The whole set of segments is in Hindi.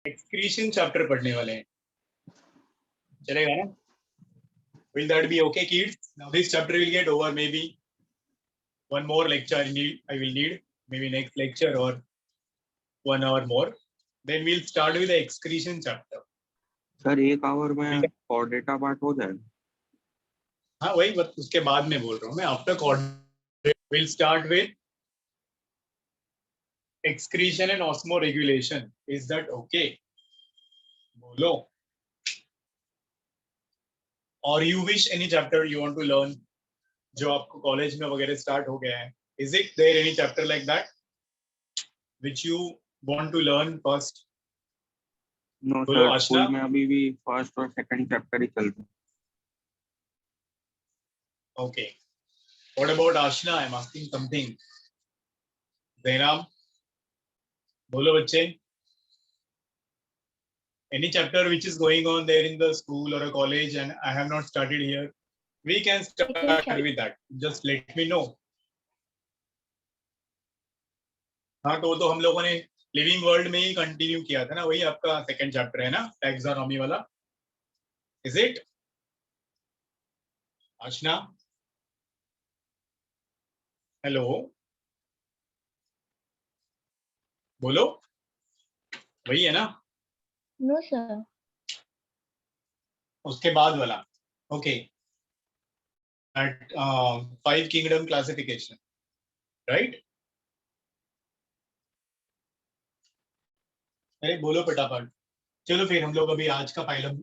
एक्सक्रीशन चैप्टर पढ़ने वाले हैं, चलेगा ना? Will that be okay, kids? Now this chapter will get over. Maybe one more lecture I will need, maybe next lecture or 1 hour more. Then we'll start with the excretion chapter. Sir 1 hour में कोऑर्डिनेटा पार्ट हो जाए? हाँ वही बस उसके बाद में बोल रहा हूँ मैं. After coordinate we'll start with excretion and osmoregulation. Is that okay? बोलो. Or you wish any chapter you want to learn जो आपको कॉलेज में वगैरह स्टार्ट हो गया है? Is it there any chapter like that which you want to learn first? No बोलो सर, आशना. स्कूल में अभी भी फर्स्ट और सेकंड चैप्टर ही चल रहे हैं. Okay. What about Ashna? I'm asking something. Zainab, बोलो बच्चे. Any chapter which is going on there in the school or a college and I have not started here, we can start with that. Just let me know. हाँ तो हम लोगों ने लिविंग वर्ल्ड में ही कंटिन्यू किया था ना, वही आपका सेकंड चैप्टर है ना, टैक्सोनॉमी वाला. Is it Aashna? हेलो, बोलो. वही है ना? No sir. उसके बाद वाला. Okay. At 5 kingdom classification, right? अरे बोलो फटाफट. चलो फिर हम लोग अभी आज का फाइलम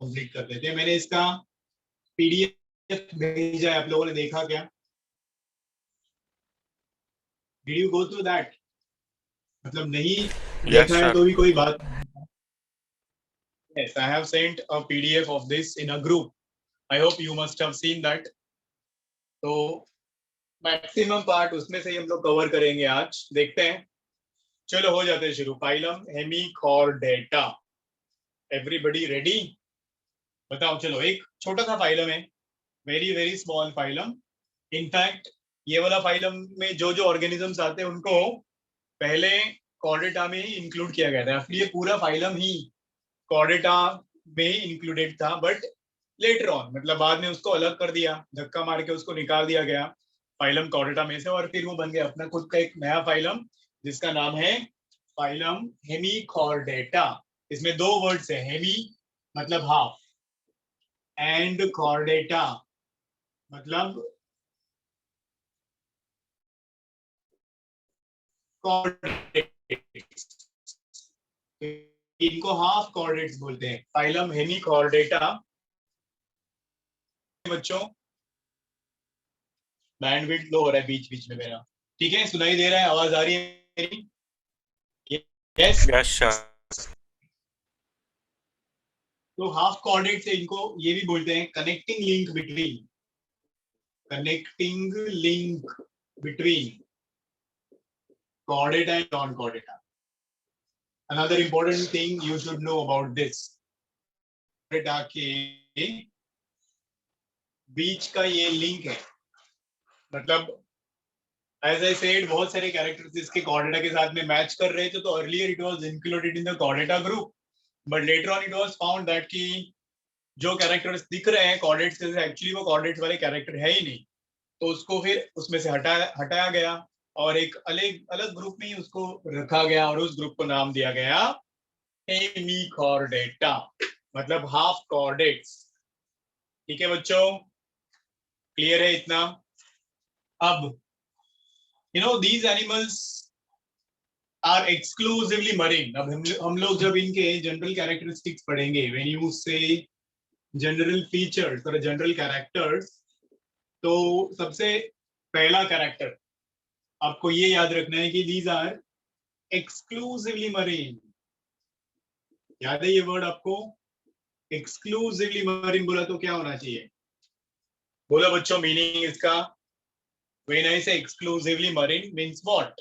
कंप्लीट कर देते हैं. मैंने इसका पीडीएफ भेजा है, आप लोगों ने देखा क्या? Did you go through that? मतलब नहीं देखा है तो भी कोई बात. Yes, I have sent a PDF of this in a group. I hope you must have seen that. तो मैक्सिमम पार्ट उसमें से ही हम लोग कवर करेंगे आज. देखते हैं. चलो हो जाते हैं शुरू. Phylum Hemichordata. Everybody ready? बताओ. चलो, एक छोटा सा फाइलम है, very very small phylum. In fact ये वाला फाइलम में जो जो ऑर्गेनिजम्स आते हैं उनको पहले कॉर्डेटा में ही इंक्लूड किया गया था. इसलिए पूरा फाइलम ही कॉर्डेटा में ही इंक्लूडेड था, बट लेटर ऑन मतलब बाद में उसको अलग कर दिया, धक्का मार के उसको निकाल दिया गया फाइलम कॉर्डेटा में से, और फिर वो बन गया अपना खुद का एक नया फाइलम जिसका नाम है फाइलम हेमिकॉर्डेटा. इसमें 2 वर्ड्स है. हेमी मतलब हाफ एंड कॉर्डेटा मतलब कॉर्डेट्स. इनको हाफ कॉर्डेट्स बोलते हैं. Phylum Hemichordata. बच्चों बैंडविड्थ लो हो रहा है बीच बीच में मेरा. ठीक है, सुनाई दे रहा है? आवाज आ रही है मेरी? Yes yes sir. तो हाफ कॉर्डेट्स है, इनको ये भी बोलते हैं connecting link between. Connecting link between chordata and non-chordata. Another important thing you should know about this. chordata के बीच का ये लिंक है. मतलब as I said, बहुत सारे कैरेक्टर्स इसके chordata के साथ में मैच कर रहे थे, तो earlier it was included in the chordata group, but later on it was found that कि जो कैरेक्टर्स दिख रहे हैं chordates से, एक्चुअली वो chordates वाले कैरेक्टर है ही नहीं, तो उसको फिर उसमें से हटाया गया और एक अलग ग्रुप में ही उसको रखा गया और उस ग्रुप को नाम दिया गया हेमिकॉर्डेटा, मतलब हाफ कॉर्डेट्स. ठीक है बच्चों, क्लियर है इतना? अब you know these animals are exclusively marine. अब हम लोग जब इनके जनरल कैरेक्टरिस्टिक्स पढ़ेंगे, when you say general features और जनरल कैरेक्टर्स, तो सबसे पहला कैरेक्टर आपको ये याद रखना है कि दीज आर एक्सक्लूसिवली मरीन. याद है ये वर्ड आपको? एक्सक्लूसिवली मरीन बोला तो क्या होना चाहिए? बोला बच्चों मीनिंग इसका. When I say exclusively marine means what?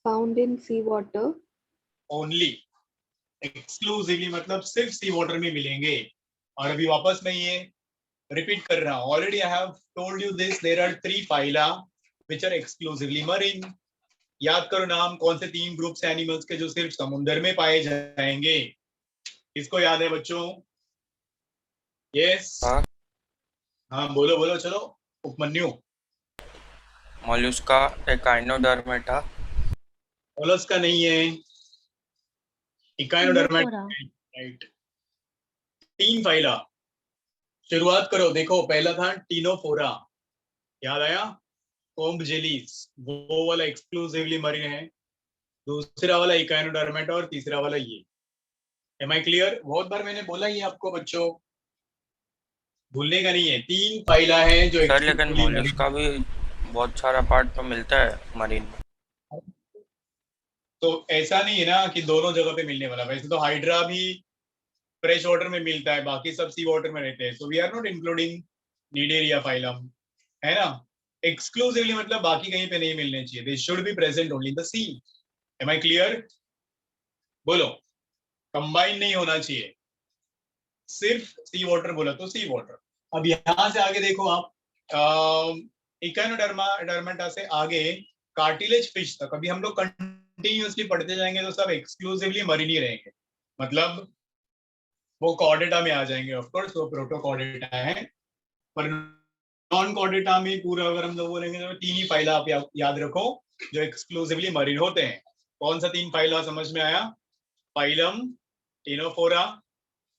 Found in sea water only. Exclusively मतलब सिर्फ सी वाटर में मिलेंगे. और अभी वापस मैं ये रिपीट कर रहा हूं. Already I have told you this. There are 3 phyla which are exclusively marine. याद करो नाम, कौन से 3 ग्रुप्स एनिमल्स के जो सिर्फ समुद्र में पाए जाएंगे? इसको याद है बच्चों? यस, हाँ। हाँ बोलो बोलो, चलो उपमन्यु। Mollusca, echinodermata. मोलस्का नहीं है, इकाइनोडर्मेटा, Ctenophora. राइट। 3 फाइला, शुरुआत करो। देखो पहला था टीनोफोरा, याद आया? कोम्ब जेलीज, वो वाला एक्सक्लूसिवली मरीन है। दूसरा वाला इकाइनोडर्मेटा और तीसरा वाला ये। Am I clear? बहुत बार मैंने बोला ये आपको बच्चों, भूलने का नहीं है। 3 फाइला है जो सर लेकिन एक्सक्लूसिवली मरीन। मोलस्का भी बहुत सारा पार्ट तो मिलता है मरीन में। तो ऐसा नहीं है ना कि दोनों जगह पे मिलने वाला। वैसे तो हाइड्रा भी फ्रेश वाटर में मिलता है, बाकी सब सी वाटर में रहते हैं। So we are not including cnidaria phylum, है ना? एक्सक्लूसिवली मतलब बाकी कहीं पे नहीं मिलने चाहिए। They should be present only in the sea. Am I clear? बोलो, कंबाइन नहीं होना चाहिए। सिर्फ सी वाटर बोला तो सी वाटर। अब यहां से आगे देखो आप, इकाइनोडर्मेटा से आगे कार्टिलेज फिश तक अभी हम लोग कंटिन्यूअसली पढ़ते जाएंगे तो सब एक्सक्लूसिवली मरीन ही रहेंगे। मतलब वो कॉर्डेटा में आ जाएंगे, ऑफ कोर्स वो प्रोटोकॉर्डेटा है, पर नॉन कॉर्डेटा में पूरा अगर हम लोग बोलेंगे तो 3 ही फाइला आप याद रखो जो एक्सक्लूसिवली मरीन होते हैं। कौन सा 3 फाइला समझ में आया? Phylum Ctenophora,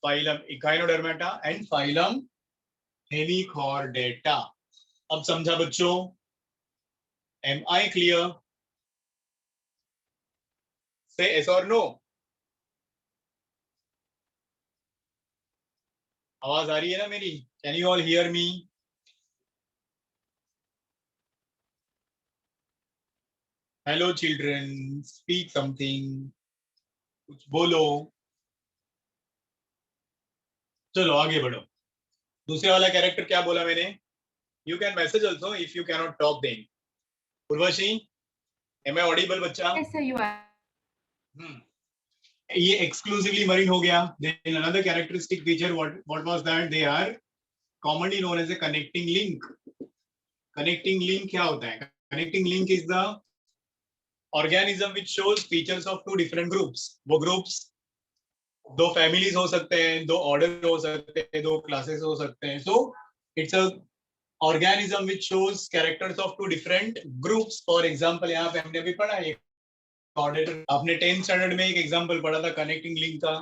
phylum Echinodermata and phylum Hemichordata. अब समझा बच्चों? Am I clear? Say yes और नो? आवाज आ रही है ना मेरी? Can you all hear me? Hello children, speak something, कुछ बोलो। चलो आगे बढ़ो। दूसरे वाला कैरेक्टर क्या बोला मैंने? You can message also if you can not talk then. Urvashi, am I audible बच्चा? Yes, sir, you are. ये एक्सक्लूसिवली मरीन हो गया। Then another characteristic feature, what was that? They are commonly known as a connecting link. Connecting link क्या होता है? Connecting link is the organism which shows features of 2 different groups. वो ग्रुप्स 2 फैमिलीज हो सकते हैं, 2 ऑर्डर हो सकते हैं, 2 क्लासेस हो सकते हैं। So it's a organism which shows characters of 2 different groups. For example, यहाँ पे हमने भी पढ़ा है coordinator, आपने 10th स्टैंडर्ड में एक एग्जांपल पढ़ा था कनेक्टिंग लिंक का।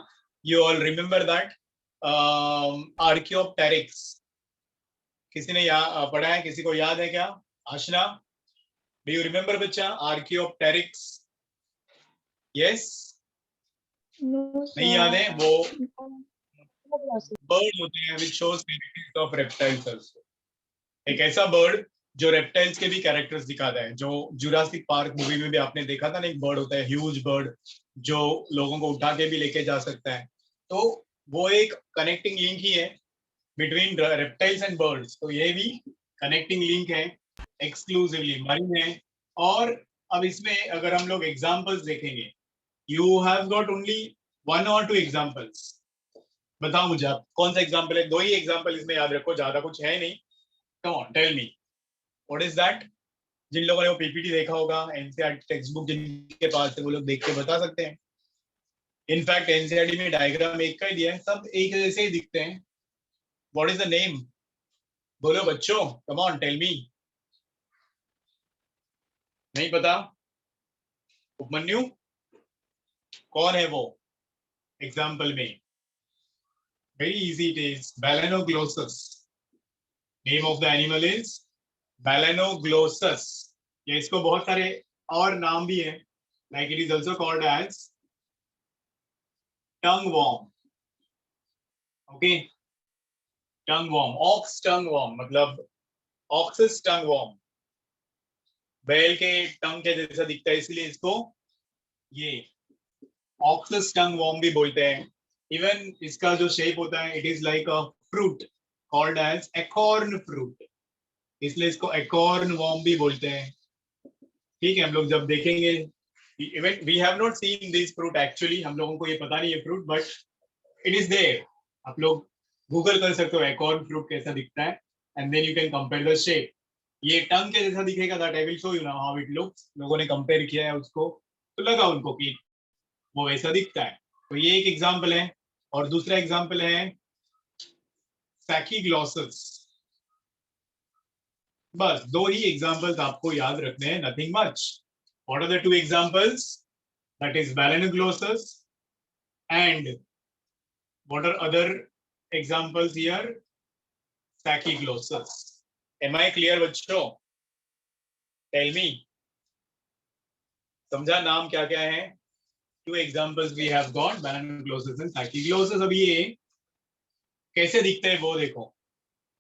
You all remember that? Archaeopteryx. किसी ने पढ़ा है? किसी को याद है क्या? आशना, डू यू रिमेंबर बच्चा आर्कियोप्टेरिक्स? यस? No, नहीं sir. याद है? वो Classes. बर्ड होते हैं which shows characters of reptiles also. एक ऐसा बर्ड जो रेप्टाइल्स के भी कैरेक्टर्स दिखाता है, जो जुरासिक पार्क मूवी में भी आपने देखा था ना, एक बर्ड होता है ह्यूज बर्ड जो लोगों को उठा के भी लेके जा सकता है। तो वो एक कनेक्टिंग लिंक ही है बिटवीन रेप्टाइल्स एंड बर्ड्स। तो ये भी कनेक्टिंग लिंक है, एक्सक्लूसिवली मरीन है। और अब इसमें अगर हम लोग एग्जांपल्स देखेंगे, you have got only 1 or 2 examples. बताओ मुझे आप कौन सा एग्जांपल है? 2 ही एग्जांपल इसमें याद रखो, ज्यादा कुछ है नहीं। Come on tell me what is that? जिन लोगों ने वो पीपीटी देखा होगा, एनसीईआरटी टेक्स्ट बुक जिनके पास है वो लोग देख के बता सकते हैं। इनफैक्ट एनसीईआरटी में डायग्राम एक का ही दिया है, सब एक जैसे ही दिखते हैं। What is the name? बोलो बच्चों, कम ऑन टेल मी। नहीं पता? उपमन्यु, कौन है वो एग्जाम्पल में? Very easy, it is balanoglossus. Name of the animal is balanoglossus. या इसको बहुत सारे और नाम भी है, like it is also called as tongue worm. Okay, tongue worm, ox tongue worm, मतलब ऑक्सिस टंग वॉर्म, बैल के टंग के जैसा दिखता है, इसलिए इसको ये ऑक्सिस टंग वॉर्म भी बोलते हैं। इवन इसका जो शेप होता है, it is like a fruit called as acorn fruit, इसलिए इसको एकॉर्न वॉर्म भी बोलते हैं। ठीक है, हम लोग जब देखेंगे, even we have not seen this fruit actually, हम लोगों को ये पता नहीं है fruit, but it is there. आप लोग गूगल कर सकते हो एकॉर्न फ्रूट कैसा दिखता है, and then you can compare the shape. ये टंग के जैसा दिखेगा, that I will show you now how it looks. लोगों ने कंपेयर किया है उसको, तो लगा उनको कि वो वैसा दिखता है। तो ये एक एग्जांपल है। और दूसरा एग्जांपल है सैकीग्लॉसस। बस दो ही एग्जांपल्स आपको याद रखने हैं, nothing much. What are the two examples? That is balanoglossus and what are other examples here? Sachyglossus. Am I clear बच्चों? Tell me. समझा नाम क्या क्या है? Two examples we have got, balanoglossus and sachyglossus. अब ये कैसे दिखते हैं वो देखो।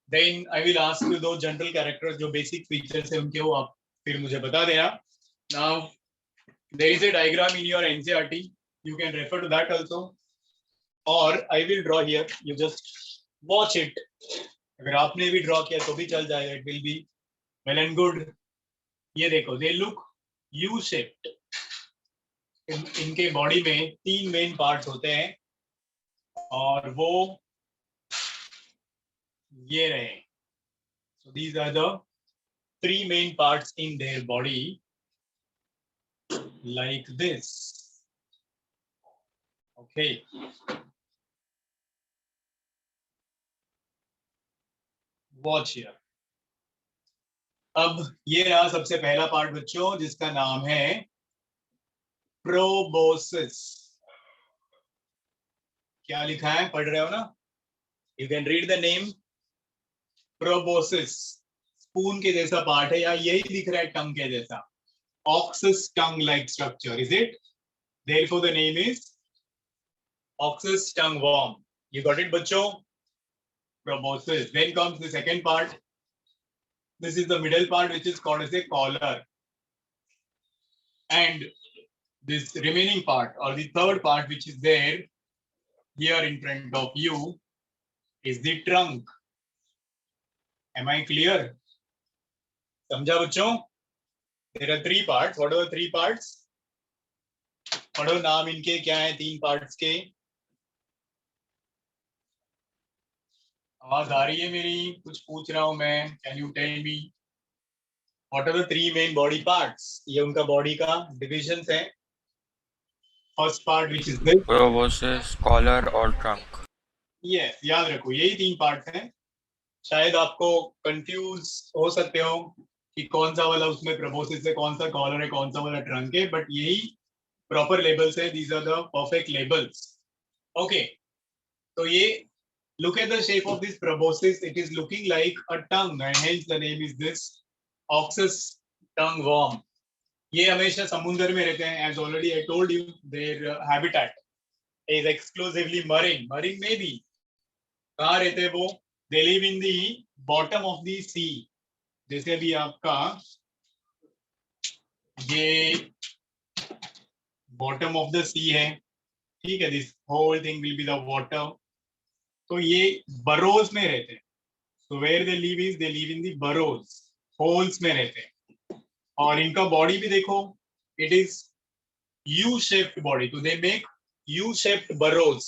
Then I will ask you those general characters, जो basic features है उनके, वो आप फिर मुझे बता देना। Now there is a diagram in your NCERT. You can refer to that also, or I will draw here. You just watch it. अगर आपने भी ड्रॉ किया तो भी चल जाएगा, it will be well and good. ये देखो, दे लुक यू शेप्ड। इनके बॉडी में 3 मेन पार्ट्स होते हैं और वो ये रहे। So these are the 3 main parts in their body, like this. Okay, watch here. अब ये रहा सबसे पहला पार्ट बच्चों, जिसका नाम है प्रोबोसिस। क्या लिखा है, पढ़ रहे हो ना? You can read the name, proboscis. Spoon के जैसा पार्ट है, या यही दिख रहा है टंग के जैसा। Oxes tongue like structure, is it? Therefore the name is oxus tongue worm. You got it बच्चों? Proboscis. Then comes the second part. This is the middle part, which is called as a collar. And this remaining part, or the third part, which is there here in front of you, is the trunk. Am I clear? समझा बच्चों? There are 3 parts. What are the 3 parts? पढ़ो नाम इनके क्या है 3 पार्ट्स के। आवाज आ रही है मेरी? कुछ पूछ रहा हूं मैं। Can you tell me what are the 3 main body parts? ये उनका बॉडी का डिविजन्स है। First part which is this, proboscis, collar और ट्रंक। यस, याद रखो यही 3 पार्ट्स हैं। शायद आपको कंफ्यूज हो सकते हो कि कौन सा वाला उसमें प्रोबोसिस है, कौन सा कॉलर है, कौन सा वाला ट्रंक है, बट यही प्रॉपर लेबल्स है। These are the perfect labels. Okay, तो ये look at the shape of this proboscis. It is looking like a tongue, and hence the name is this oxus tongue worm. ये हमेशा समुद्र में रहते हैं। As already I told you, their habitat is exclusively marine. Marine में भी कहाँ रहते हैं वो? They live in the bottom of the sea. जैसे भी आपका ये bottom of the sea है, ठीक है? This whole thing will be the water. तो ये burrows में रहते हैं। So where they live is they live in the burrows, holes में रहते हैं। और इनका बॉडी भी देखो, it is U-shaped body. तो they make U-shaped burrows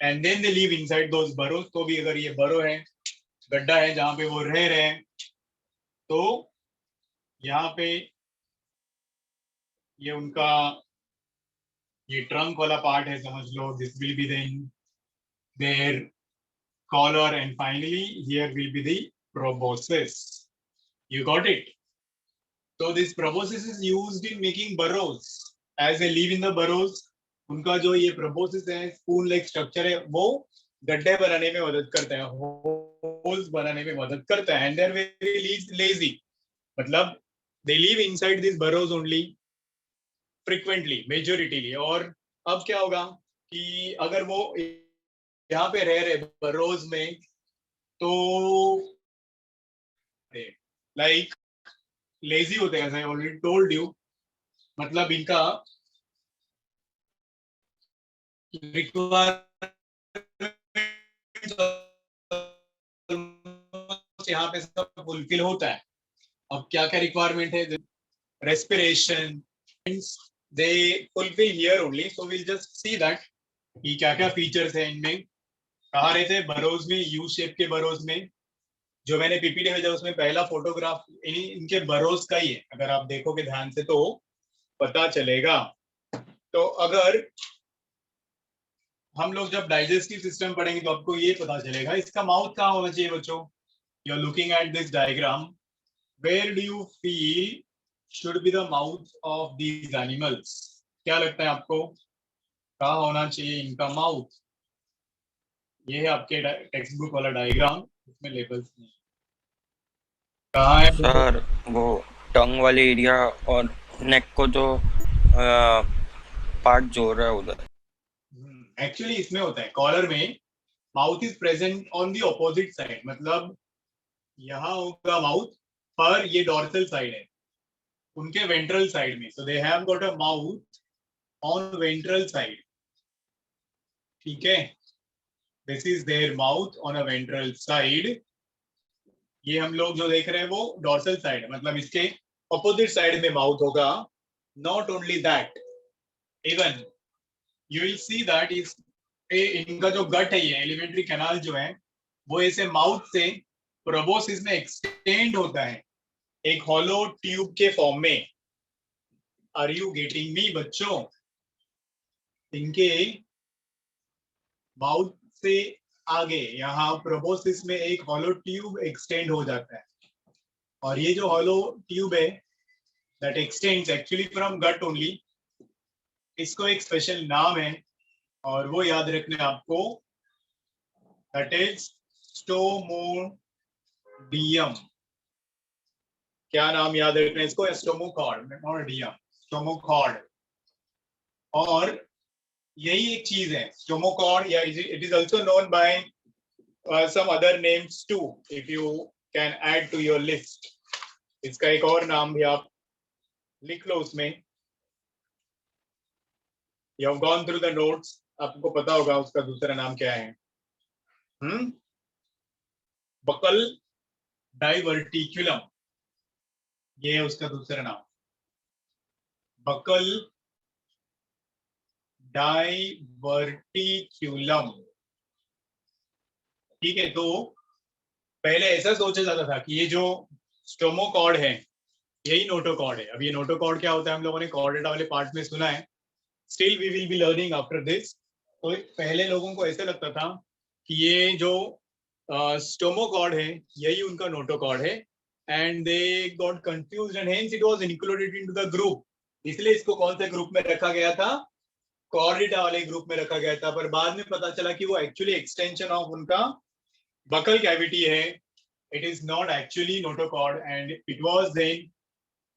and then they live inside those burrows. तो भी अगर ये burrow है, गड्ढा है जहाँ पे वो रह रहे हैं, तो यहाँ पे ये उनका ये ट्रंक वाला पार्ट है, समझ लो। This will be then their collar, and finally here will be the proboscis. You got it? So this proboscis is used in making burrows. As they live in the burrows, उनका जो ये proboscis है, spoon like structure है, वो गड्ढे बनाने में मदद करता है, holes बनाने में मदद करता है, and they are very lazy. मतलब they live inside these burrows only frequently, majoritarily. और अब क्या होगा कि अगर वो यहाँ पे रह रहे burrows में, तो like लेजी होते हैं, आई ऑलरेडी टोल्ड यू। मतलब इनका यहाँ पे सब फुलफिल होता है। अब क्या क्या रिक्वायरमेंट है? Respiration, they fulfil here only. So will just see that कि क्या क्या फीचर्स है इनमें। कहाँ रहते हैं? बरोज में, यू शेप के बरोज में। जो मैंने पीपीटी भेजा उसमें पहला फोटोग्राफ इनके बरोस का ही है, अगर आप देखोगे ध्यान से तो पता चलेगा। तो अगर हम लोग जब डाइजेस्टिव सिस्टम पढ़ेंगे तो आपको ये पता चलेगा इसका माउथ कहाँ होना चाहिए बच्चों। You are looking at this diagram, where do you feel should be the mouth of these animals. क्या लगता है आपको कहाँ होना चाहिए इनका माउथ? ये है आपके टेक्स्ट बुक वाला डायग्राम, इसमें लेबल्स नहीं कहाँ है सर वो टंग वाले एरिया और नेक को जो पार्ट जोड़ रहा है उधर। एक्चुअली इसमें होता है कॉलर में mouth is present on the opposite side, मतलब यहाँ होगा माउथ पर ये डॉर्सल साइड है उनके वेंट्रल साइड में, so they have got a mouth on ventral side. ठीक है, this is their mouth on a ventral side. ये हम लोग जो देख रहे हैं वो डॉर्सल साइड है, मतलब इसके ऑपोजिट साइड में माउथ होगा। Not only that, even you will see that इस इनका जो गट है, ये एलिमेंट्री कैनाल जो है वो ऐसे माउथ से प्रोबोसिस में एक्सटेंड होता है एक हॉलो ट्यूब के फॉर्म में। आर यू गेटिंग मी बच्चों? इनके माउथ से आगे यहाँ प्रोबोसिस में एक हॉलो ट्यूब एक्सटेंड हो जाता है, और ये जो हॉलो ट्यूब है that extends actually from gut only, इसको एक स्पेशल नाम है और वो याद रखना है आपको, दैट इज स्टोमोडियम। क्या नाम याद रखना है इसको? Stomochord, stomochord. और यही एक चीज है स्टोमोकॉर्ड, या it is also known by some other names too, if you can add to your list. इसका एक और नाम भी आप लिख लो उसमें। You have gone through the notes, आपको पता होगा उसका दूसरा नाम क्या है। बकल डाइवर्टिकुलम, ये है उसका दूसरा नाम, बकल डाइवर्टिकुलम। ठीक है, तो पहले ऐसा सोचा जाता था कि ये जो स्टोमोकॉर्ड है यही नोटोकॉर्ड है। अब ये नोटोकॉर्ड क्या होता है हम लोगों ने कॉर्डेटा वाले पार्ट में सुना है, still we will be learning after this. तो पहले लोगों को ऐसे लगता था कि ये जो स्टोमोकॉर्ड है यही उनका नोटोकॉर्ड है, and they got confused and hence it was included into the group. इसलिए इसको कौन से ग्रुप में रखा गया था? कॉर्डेटा वाले ग्रुप में रखा गया था। पर बाद में पता चला कि वो एक्चुअली एक्सटेंशन ऑफ उनका बकल कैविटी है, it is not actually notochord, and it was then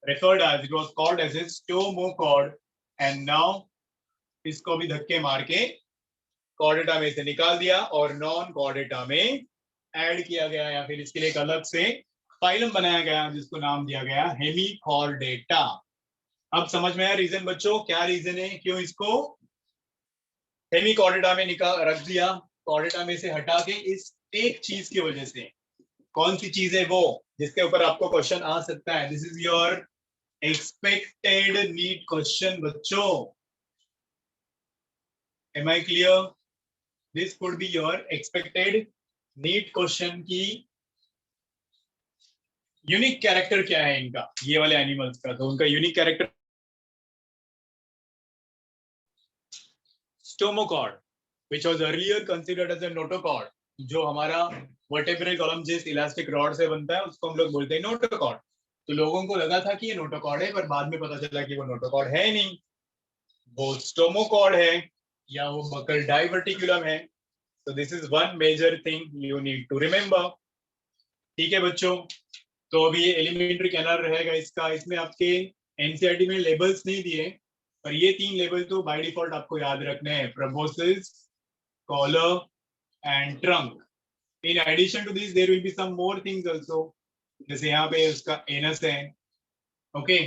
referred as, it was called as a stomochord, and now इसको भी धक्के मार के कॉर्डेटा में से निकाल दिया और नॉन कॉर्डेटा में ऐड किया गया, या फिर इसके लिए एक अलग से फाइलम बनाया गया जिसको नाम दिया गया हेमिकॉर्डेटा। अब समझ में आया रीजन बच्चों? क्या रीजन है क्यों इसको हेमिकॉर्डेटा में निकाल रख दिया, कॉर्डेटा में से हटा के? इस एक चीज की वजह से। कौन सी चीज है वो जिसके ऊपर आपको क्वेश्चन आ सकता है? This is your expected NEET question बच्चों। Am I clear? This could be your expected NEET question की यूनिक कैरेक्टर क्या है इनका, ये वाले एनिमल्स का। तो उनका unique character stomochord, which was earlier considered as a notochord, जो हमारा वर्टेब्रल कॉलम जिस इलास्टिक रॉड से बनता है उसको हम लोग बोलते हैं नोटोकॉर्ड। तो लोगों को लगा था कि ये नोटोकॉर्ड है, पर बाद में पता चला कि वो नोटोकॉर्ड है नहीं, वो स्टोमोकॉर्ड है या वो बकल डाइवर्टिकुलम है। So this is one major thing you need to remember. ठीक है बच्चों, तो अभी ये एलिमेंट्री कैनाल रहेगा इसका। इसमें आपके एनसीईआरटी में लेबल्स नहीं दिए, पर ये तीन लेबल तो बाय डिफॉल्ट आपको याद रखने हैं, proboscis, collar and trunk. In addition to this there will be some more things also, जैसे यहाँ पे उसका एनस है। ओके,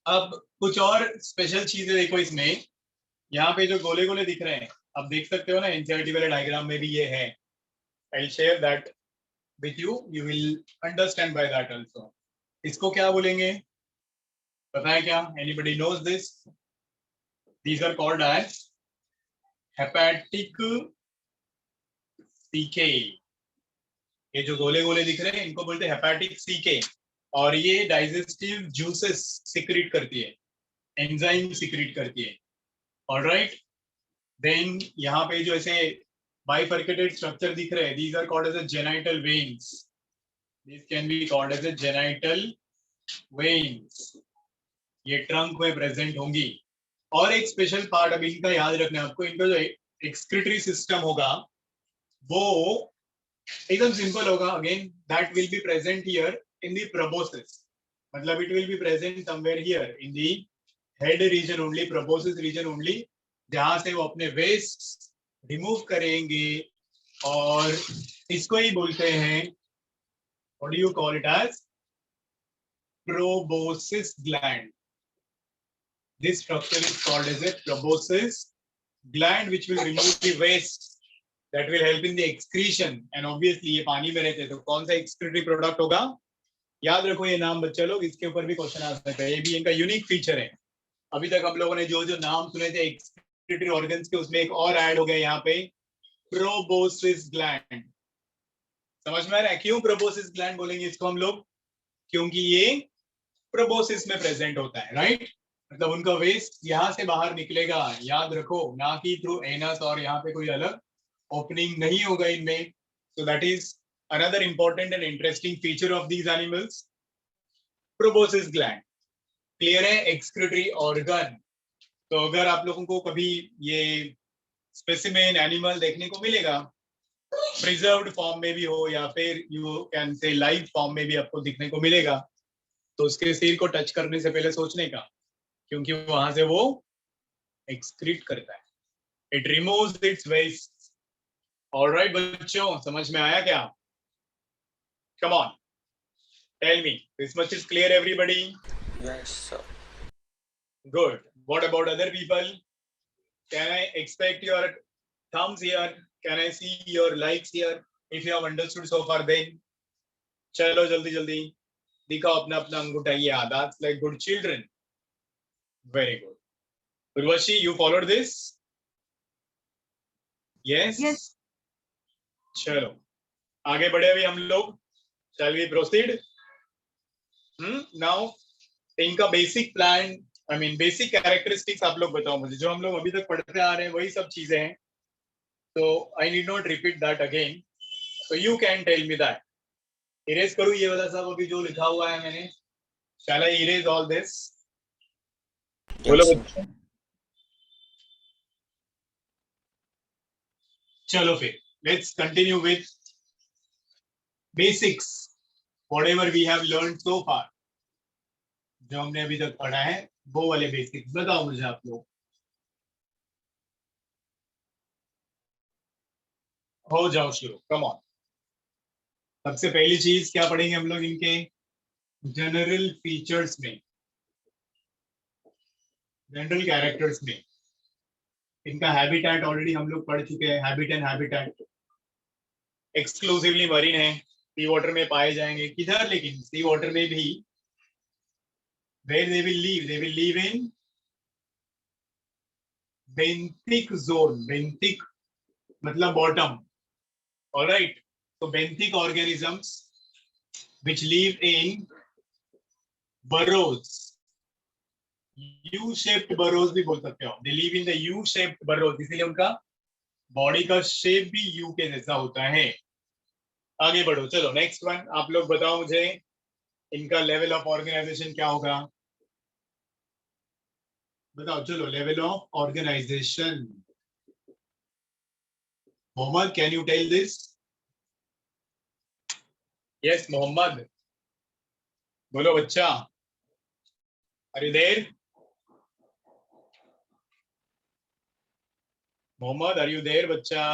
अब कुछ और स्पेशल चीजें देखो इसमें। यहाँ पे जो गोले गोले दिख रहे हैं आप देख सकते हो ना, एनसीईआरटी वाले डायग्राम में भी ये है। I'll share that with you, you will understand by that also. इसको क्या बोलेंगे पता है क्या? Anybody knows this? These are called as hepatic cae. ये जो गोले गोले दिख रहे हैं इनको बोलते हैं हेपेटिक सीके, और ये डाइजेस्टिव जूसेस सिक्रीट करती है, एंजाइम सिक्रीट करती है। ऑलराइट, देन यहाँ पे जो ऐसे बाइफर्केटेड स्ट्रक्चर दिख रहे हैं, these are called as a genital veins. These can be called as a genital veins. ये ट्रंक में प्रेजेंट होंगी। और एक स्पेशल पार्ट अभी इनका याद रखना है आपको, इनका जो एक्सक्रीटरी सिस्टम होगा वो एकदम सिंपल होगा। Again that will be present here in the proboscis, मतलब it will be present somewhere here in the head region only, proboscis region only, जहां से वो अपने वेस्ट रिमूव करेंगे। और इसको ही बोलते हैं, what do you call it as, proboscis gland. This structure is called as a proboscis gland, which will remove the waste that will help in the excretion. And obviously ये पानी में रहते हैं तो कौन सा excretory product होगा, याद रखो ये नाम बच्चे लोग, इसके ऊपर भी क्वेश्चन आ सकता है। ये भी इनका यूनिक फीचर है। अभी तक हम लोगों ने जो जो नाम सुने थे excretory organs के, उसमें एक और ऐड हो गया यहाँ पे, proboscis gland। समझ में आ रहा है क्यों proboscis gland बोलेंगे इसको हम लोग? क्योंकि ये प्रोबोसिस में प्रेजेंट होता है, राइट? मतलब उनका वेस्ट यहाँ से बाहर निकलेगा, याद रखो, ना कि थ्रू एनस, और यहाँ पे कोई अलग ओपनिंग नहीं होगा इनमें। So that is another important and interesting feature of these animals, proboscis gland. Clear है? Excretory organ. तो अगर आप लोगों को कभी ये स्पेसिमेन एनिमल देखने को मिलेगा, प्रिजर्व्ड फॉर्म में भी हो या फिर you can say live form में भी आपको दिखने को मिलेगा, तो उसके सिर को टच करने से पहले सोचने का, क्योंकि वहां से वो एक्सक्रीट करता है, it removes its waste. Alright बच्चों, समझ में आया क्या? Come on, tell me, this much is clear everybody? Yes sir. Good. What about other people? Can I expect your thumbs here? Can I see your likes here if you have understood so far? Then चलो जल्दी जल्दी दिखाओ अपना अपना अंगूठा। ये that's like good children. Very good. Urvashi, you followed this? Yes? Yes. चलो आगे बढ़े अभी हम लोग। Shall we proceed? Now इनका basic plan, I mean basic characteristics आप लोग बताओ मुझे, जो हम लोग अभी तक पढ़ते आ रहे हैं वही सब चीजें हैं, तो I need not repeat that again, so you can tell me that. Erase करूं ये वाला सब अभी जो लिखा हुआ है मैंने? Shall I erase all this? बोलो बच्चों। चलो फिर let's continue with basics, whatever we have learned so far. जो हमने अभी तक पढ़ा है वो वाले बेसिक्स बताओ मुझे आप लोग। हो जाओ शुरू, कम ऑन। सबसे पहली चीज क्या पढ़ेंगे हम लोग इनके जनरल फीचर्स में, जनरल कैरेक्टर्स में। इनका हैबिटेट ऑलरेडी हम लोग पढ़ चुके हैं, habit and habitat. Exclusively marine है, सी वाटर में पाए जाएंगे। किधर? लेकिन सी वाटर में भी where they will live in benthic zone. Benthic मतलब bottom. All right, so benthic organisms which live in burrows, U-shaped burrows भी बोल सकते हो, they live in the U-shaped burrows, इसीलिए उनका बॉडी का शेप भी यू के जैसा होता है। आगे बढ़ो, चलो नेक्स्ट वन आप लोग बताओ मुझे, इनका लेवल ऑफ ऑर्गेनाइजेशन क्या होगा? बताओ चलो, level of organization. Mohammad, can you tell this? Yes Mohammad, बोलो बच्चा, are you there? Mohammad, are you there बच्चा?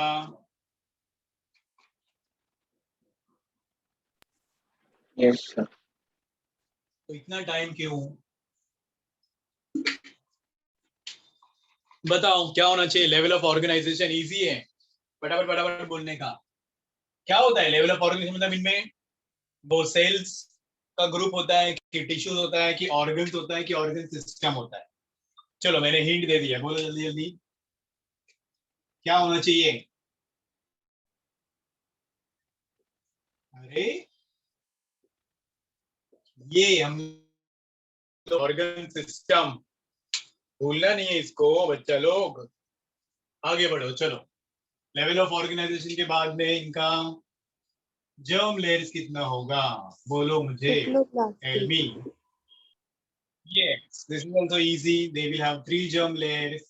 Yes sir. तो इतना टाइम क्यों? बताओ क्या होना चाहिए? लेवल ऑफ ऑर्गेनाइजेशन इजी है, फटाफट फटाफट बोलने का। क्या होता है लेवल ऑफ ऑर्गेनाइजेशन? मतलब इनमें वो सेल्स का ग्रुप होता है कि टिश्यूज होता है कि ऑर्गन्स होता है कि ऑर्गन सिस्टम होता है? चलो मैंने हिंट दे दिया, बोलो जल्दी जल्दी क्या होना चाहिए? अरे ये हम ऑर्गन सिस्टम भूलना नहीं है इसको बच्चा लोग। आगे बढ़ो चलो। लेवल ऑफ ऑर्गेनाइजेशन के बाद में इनका जर्म लेयर्स कितना होगा बोलो मुझे। Tell me. Yes, this is also easy. They will have 3 germ layers.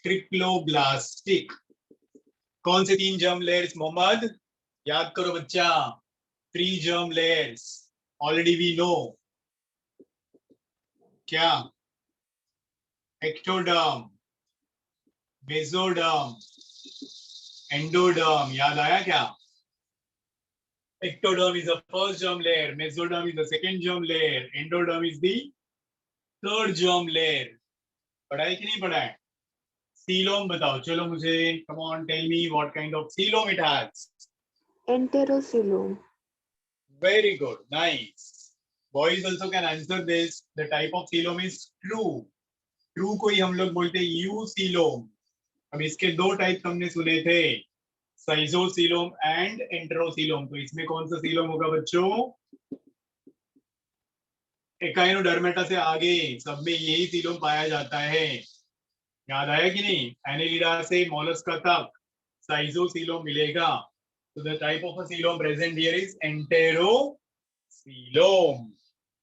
Triploblastic. कौन से 3 जर्म लेयर्स मोहम्मद? याद करो बच्चा। 3 germ layers already we know. क्या? Ectoderm, mesoderm, endoderm. याद आया क्या? Ectoderm is the first germ layer, mesoderm is the second germ layer, endoderm is the third germ layer. पढ़ा है कि नहीं पढ़ा है? सीलोम बताओ चलो मुझे। Come on, tell me what kind of coelom it has. Enterocoelom. Very good, nice. Boys also can answer this. The type of coelom is true. True को ही हम लोग बोलते हैं यूसीलोम। अब इसके 2 टाइप हमने सुने थे, साइजोसीलोम एंड एंटेरोसीलोम। तो इसमें कौन सा सीलोम होगा बच्चों? एकाइनोडर्मेटा से आगे सब में यही सीलोम पाया जाता है। याद आया कि नहीं? एनेलिडा से मोलस्का तक साइजोसीलोम मिलेगा। तो the type of a coelom present here is enterocoelom.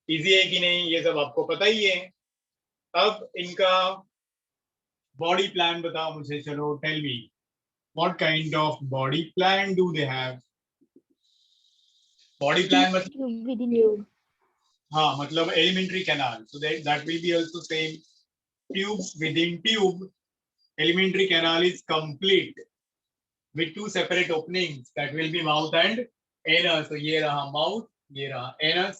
Easy है कि नहीं? ये सब आपको पता ही है। अब इनका बॉडी प्लान बताओ मुझे चलो। Tell me what kind of body plan do they have? Body plan मतलब Within you. हाँ मतलब alimentary canal. So that will be also same. Tubes within tube. Elementary canal is complete with 2 separate openings that will be mouth and anus. So ये रहा mouth, ये रहा anus.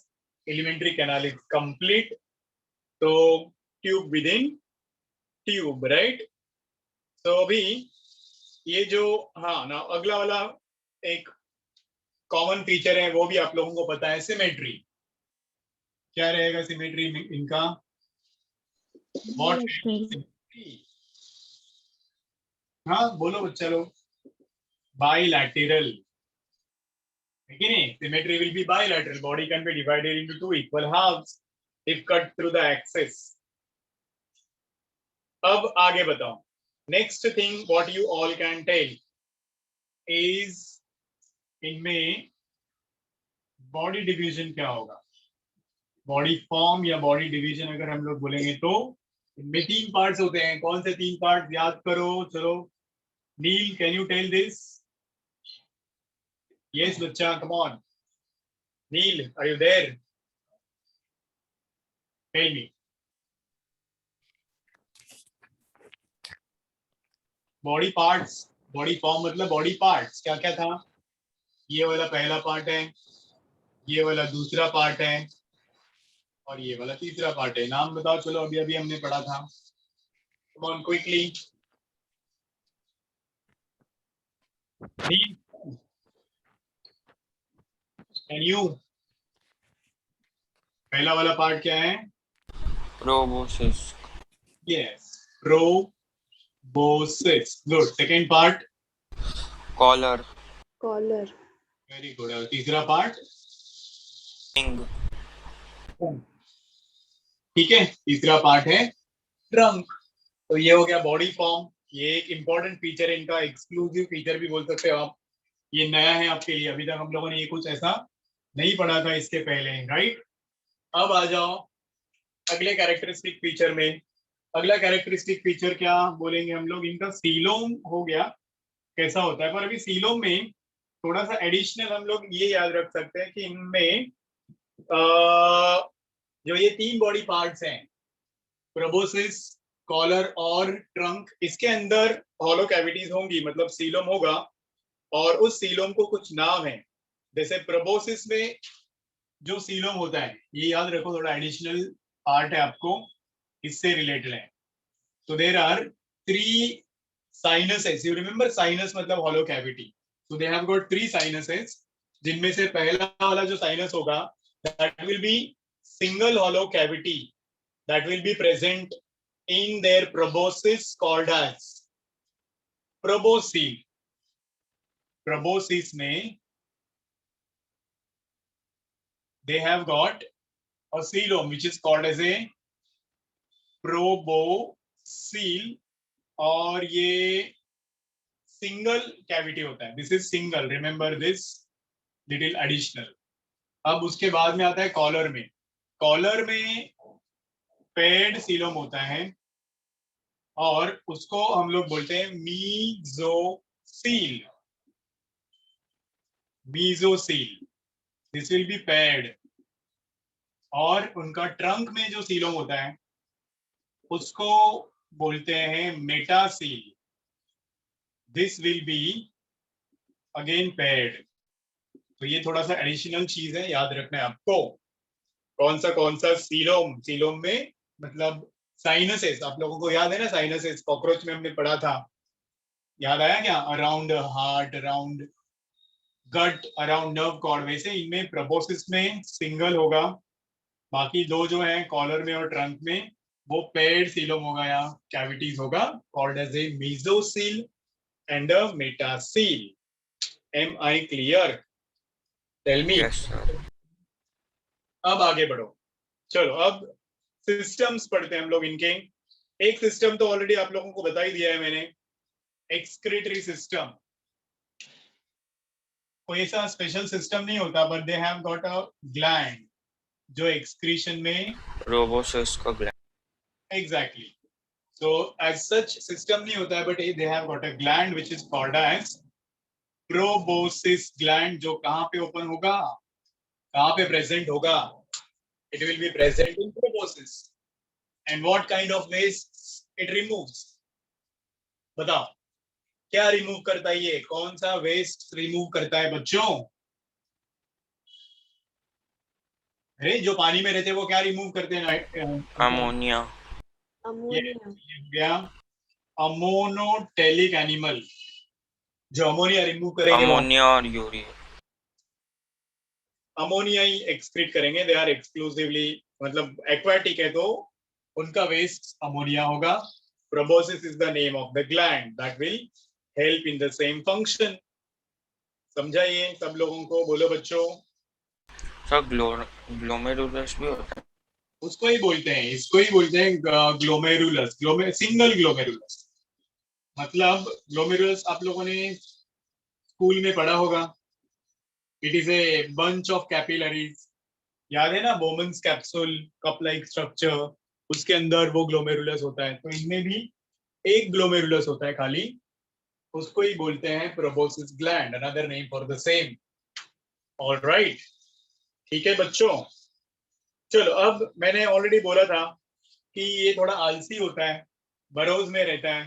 Elementary canal is complete. So tube within tube, right? So अभी ये जो हाँ ना अगला वाला एक कॉमन फीचर है वो भी आप लोगों को पता है, सिमेट्री। क्या रहेगा सिमेट्री इनका? What? हाँ बोलो बच्चा लोग। बाइलैटरल है कि नहीं? Symmetry will be bilateral. Body can be divided into 2 equal halves if cut through the axis. अब आगे बताओ। Next thing what you all can tell is इनमें बॉडी डिवीजन क्या होगा? बॉडी फॉर्म या बॉडी डिवीजन अगर हम लोग बोलेंगे तो इनमें 3 पार्ट्स होते हैं। कौन से 3 पार्ट्स याद करो चलो। Neel can you tell this? Yes बच्चा, come on. Neel are you there? Tell me. Body parts, body form मतलब बॉडी पार्ट्स क्या क्या था? ये वाला पहला पार्ट है, ये वाला दूसरा पार्ट है और ये वाला तीसरा पार्ट है। नाम बताओ चलो, अभी अभी हमने पढ़ा था। Come on quickly. Can you? पहला वाला पार्ट क्या है? Proboscis. Yes, proboscis. Good. Second part? Collar. Collar. Very good. और तीसरा पार्ट? रिंग। ठीक है, तीसरा पार्ट है ट्रंक। तो ये हो गया बॉडी फॉर्म। ये एक इंपॉर्टेंट फीचर है इनका, एक्सक्लूसिव फीचर भी बोल सकते हो आप। ये नया है आपके लिए, अभी तक हम लोगों ने ये कुछ ऐसा नहीं पढ़ा था इसके पहले, राइट? अब आ जाओ अगले कैरेक्टरिस्टिक फीचर में। अगला कैरेक्टरिस्टिक फीचर क्या बोलेंगे हम लोग? इनका सीलोम हो गया कैसा होता है। पर अभी सीलोम में थोड़ा सा एडिशनल हम लोग ये याद रख सकते हैं कि इनमें जो ये 3 बॉडी पार्ट्स हैं, प्रोबोसिस, कॉलर और ट्रंक, इसके अंदर हॉलो कैविटीज होंगी, मतलब सीलोम होगा। और उस सीलोम को कुछ नाम है। जैसे प्रोबोसिस में जो सीलोम होता है, ये याद रखो, थोड़ा एडिशनल पार्ट है आपको, इससे रिलेटेड है। तो there are 3 sinuses. You remember sinus मतलब hollow cavity. so they have got 3 sinuses, जिनमें से पहला वाला जो साइनस होगा that will be single hollow cavity that will be present in their proboscis called as proboscis. proboscis में they have got a coelom which is called as a proboscis, और ये सिंगल कैविटी होता है. This is single, remember this little additional. अब उसके बाद में आता है कॉलर में. कॉलर में पेड सीलोम होता है और उसको हम लोग बोलते हैं मीजोसील. मीजोसील, दिस विल बी पेड. और उनका ट्रंक में जो सीलोम होता है उसको बोलते हैं metacoel. This will be again paired. तो ये थोड़ा सा एडिशनल चीज है, याद रखना है आपको. कौन सा सीलोम. सीलोम में मतलब साइनसेस. आप लोगों को याद है ना साइनसेस, कॉकरोच में हमने पढ़ा था. याद आया क्या? अराउंड हार्ट, अराउंड गट, अराउंड नर्व कॉर्ड. वैसे इनमें प्रोबोसिस में सिंगल होगा, बाकी दो जो है कॉलर में और ट्रंक में वो पेड सीलोम होगा या कैविटीज होगा, called as a mesocoel and a metacoel. Am I clear? Tell me. Yes sir. अब आगे बढ़ो. चलो अब सिस्टम्स पढ़ते हैं हम लोग इनके. एक सिस्टम तो ऑलरेडी आप लोगों को बता ही दिया है मैंने, एक्सक्रीटरी सिस्टम. कोई ऐसा स्पेशल सिस्टम नहीं होता, but they have got a gland जो एक्सक्रीशन में. प्रोबोसिस का gland. Exactly. So as such system नहीं होता है, but they have got a gland which is called as proboscis gland. जो कहाँ पे ओपन होगा, कहाँ पे प्रेजेंट होगा? It will be present in proboscis. And what kind of waste it removes? बताओ क्या रिमूव करता है ये? कौन सा वेस्ट रिमूव करता है बच्चों? अरे जो पानी में रहते हैं वो क्या रिमूव करते हैं? अमोनिया. अमोनिया. अमोनोटेलिक एनिमल जो अमोनिया रिमूव करेंगे. अमोनिया और यूरिया. अमोनिया ही एक्सक्रीट करेंगे. दे आर एक्सक्लूसिवली, मतलब एक्वाटिक है तो उनका वेस्ट अमोनिया होगा. Proboscis is the name of the gland that will help in the same function. समझा ये सब लोगों को? बोलो बच्चों. सर ग्लोमेरुलस भी होता है. उसको ही बोलते हैं, इसको ही बोलते हैं ग्लोमेरुलस. Single glomerulus. मतलब ग्लोमेरुलस आप लोगों ने स्कूल में पढ़ा होगा. It is a bunch of capillaries. याद है ना Bowman's capsule, cup like structure, उसके अंदर वो ग्लोमेरुलस होता है. तो इनमें भी एक ग्लोमेरुलस होता है खाली, उसको ही बोलते हैं proboscis gland, another name for the same. Alright, ठीक है बच्चों. चलो अब मैंने ऑलरेडी बोला था कि ये थोड़ा आलसी होता है, बरोज में रहता है,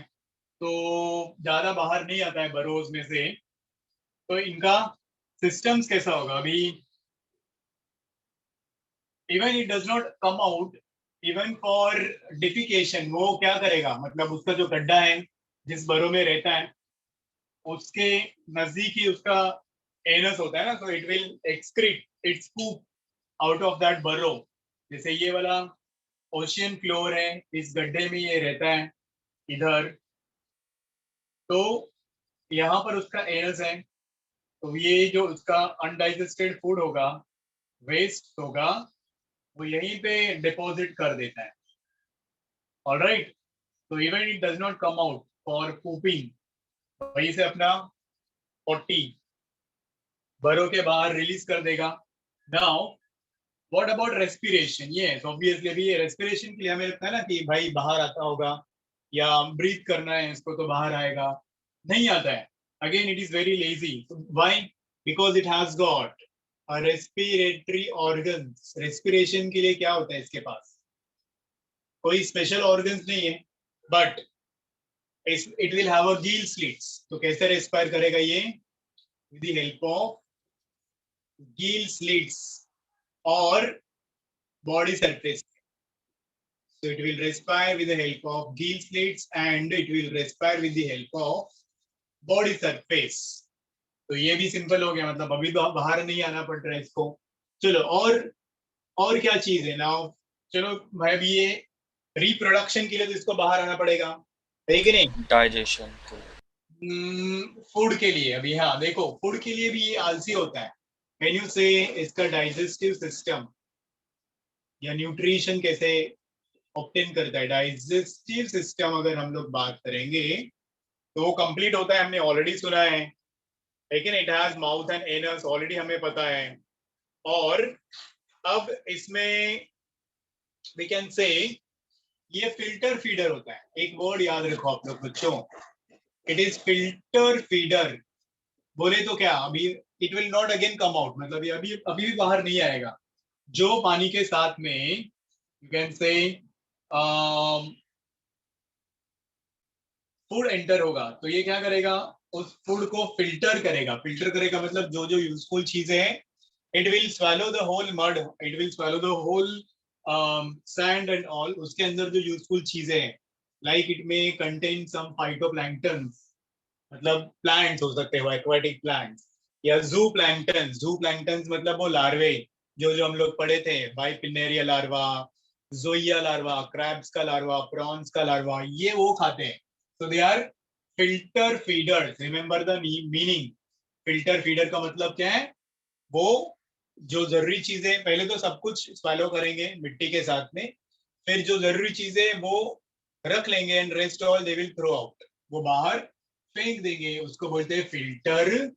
तो ज्यादा बाहर नहीं आता है बरोज में से. तो इनका सिस्टम्स कैसा होगा? अभी even it does not come out even for defecation. वो क्या करेगा, मतलब उसका जो गड्ढा है जिस बरो में रहता है उसके नजदीक ही उसका एनस होता है ना, तो it will excrete it's poop out of that बरो. जैसे ये वाला ओशियन फ्लोर है, इस गड्ढे में ये रहता है इधर, तो यहाँ पर उसका एनस है. तो ये जो उसका अनडाइजेस्टेड फूड होगा, वेस्ट होगा, वो यहीं पे डिपॉजिट कर देता है. ऑलराइट. तो even it does not come out for pooping, वहीं से अपना पोटी बरो के बाहर रिलीज कर देगा. Now what about respiration? Yes obviously अभी ये रेस्पिरेशन के लिए हमें लगता है ना कि भाई बाहर आता होगा या ब्रीथ करना है इसको तो बाहर आएगा. नहीं आता है. Again it is very lazy. Why? Because it has got respiratory organs. Respiration के लिए क्या होता है इसके पास? कोई स्पेशल ऑर्गन्स नहीं है, but it will have a gill slits. तो कैसे रेस्पायर करेगा ये? With the help of gill slits और body surface. So it will respire with the help of gill slits and it will respire with the help of body surface. तो ये भी सिंपल हो गया, मतलब अभी तो बाहर नहीं आना पड़ रहा है इसको. चलो और क्या चीज है नाउ? चलो भाई अभी ये रिप्रोडक्शन के लिए तो इसको बाहर आना पड़ेगा, है कि नहीं? डाइजेशन. फूड के लिए अभी, हाँ देखो फूड के लिए भी ये आलसी होता है. कैन यू से इसका डाइजेस्टिव सिस्टम या न्यूट्रिशन कैसे ऑब्टेन करता है? डाइजेस्टिव सिस्टम अगर हम लोग बात करेंगे तो वो कंप्लीट होता है, हमने ऑलरेडी सुना है, लेकिन it has mouth and anus, already हमें पता है। और अब इसमें वी कैन से ये फिल्टर फीडर होता है। एक वर्ड याद रखो आप लोग बच्चों, इट इज फिल्टर फीडर। बोले तो क्या, अभी it will not again come out, मतलब ये अभी अभी भी बाहर नहीं आएगा। जो पानी के साथ में you can say food enter होगा तो ये क्या करेगा, उस फूड को फिल्टर करेगा। फिल्टर करेगा मतलब जो जो यूजफुल चीजें हैं, it will swallow the whole mud, it will swallow the whole sand and all. उसके अंदर जो यूजफुल चीजें हैं, लाइक इट में कंटेन सम फाइटोप्लैंक्टन्स, मतलब प्लांट्स हो सकते हैं, एक्वाटिक प्लांट्स, या जू प्लैंक्टन्स। जू प्लैंक्टन्स मतलब वो लार्वे जो जो हम लोग पढ़े थे, बाइपिनेरिया लार्वा, जोइया लार्वा, क्रैब्स का लार्वा, प्रॉन्स का लार्वा, ये वो खाते हैं। So they are filter feeders. Remember the meaning. Filter feeder का मतलब क्या है? वो जो जरूरी चीजें, पहले तो सब कुछ swallow करेंगे मिट्टी के साथ में, फिर जो जरूरी चीजें वो रख लेंगे and rest all they will throw out, वो बाहर फेंक देंगे, उसको बोलते हैं फिल्टर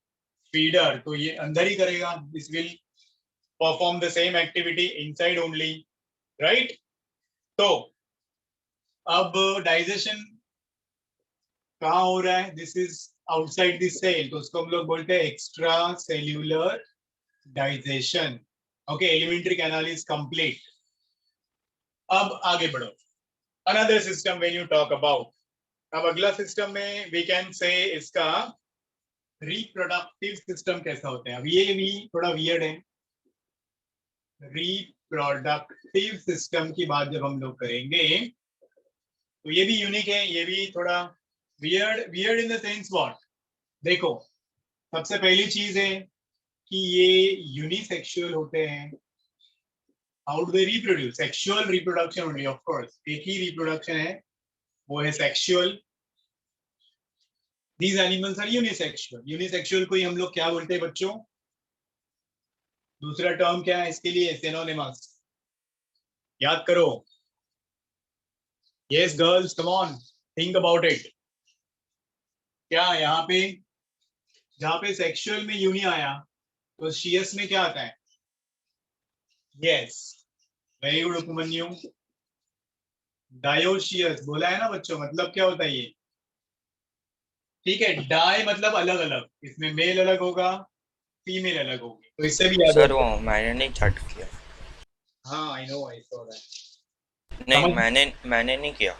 फीडर। तो ये अंदर ही करेगा, this will perform the same activity inside only, right? तो अब डाइजेशन कहाँ हो रहा है? This is outside this cell, तो उसको हम लोग बोलते हैं extra cellular digestion. Okay, alimentary canal is complete. अब आगे बढ़ो, another system when you talk about, अब अगला सिस्टम में वी कैन से इसका रिप्रोडक्टिव सिस्टम कैसा होता है। अब ये भी थोड़ा वियर्ड है। रिप्रोडक्टिव सिस्टम की बात जब हम लोग करेंगे तो ये भी यूनिक है, ये भी थोड़ा weird in the sense what, देखो सबसे पहली चीज है कि ये यूनिसेक्सुअल होते हैं। How do they reproduce? Sexual reproduction only, of course एक ही रिप्रोडक्शन है, वो है sexual. These animals are unisexual. Unisexual को ही हम लोग क्या बोलते हैं बच्चों? दूसरा टर्म क्या है इसके लिए? सिनोनिमस, याद करो। Yes girls, come on, think about it. क्या यहाँ पे जहाँ पे सेक्सुअल में यूनि आया तो शीयस में क्या आता है? Yes, very good Upmanyu, dioecious बोला है ना बच्चों। मतलब क्या होता है ये? ठीक है, डाई मतलब अलग अलग, इसमें मेल अलग होगा, फीमेल अलग होगी, तो इससे भी याद सर होगा। वो मैंने नहीं चैट किया। हाँ I know, I saw that. नहीं समझ, मैंने नहीं किया।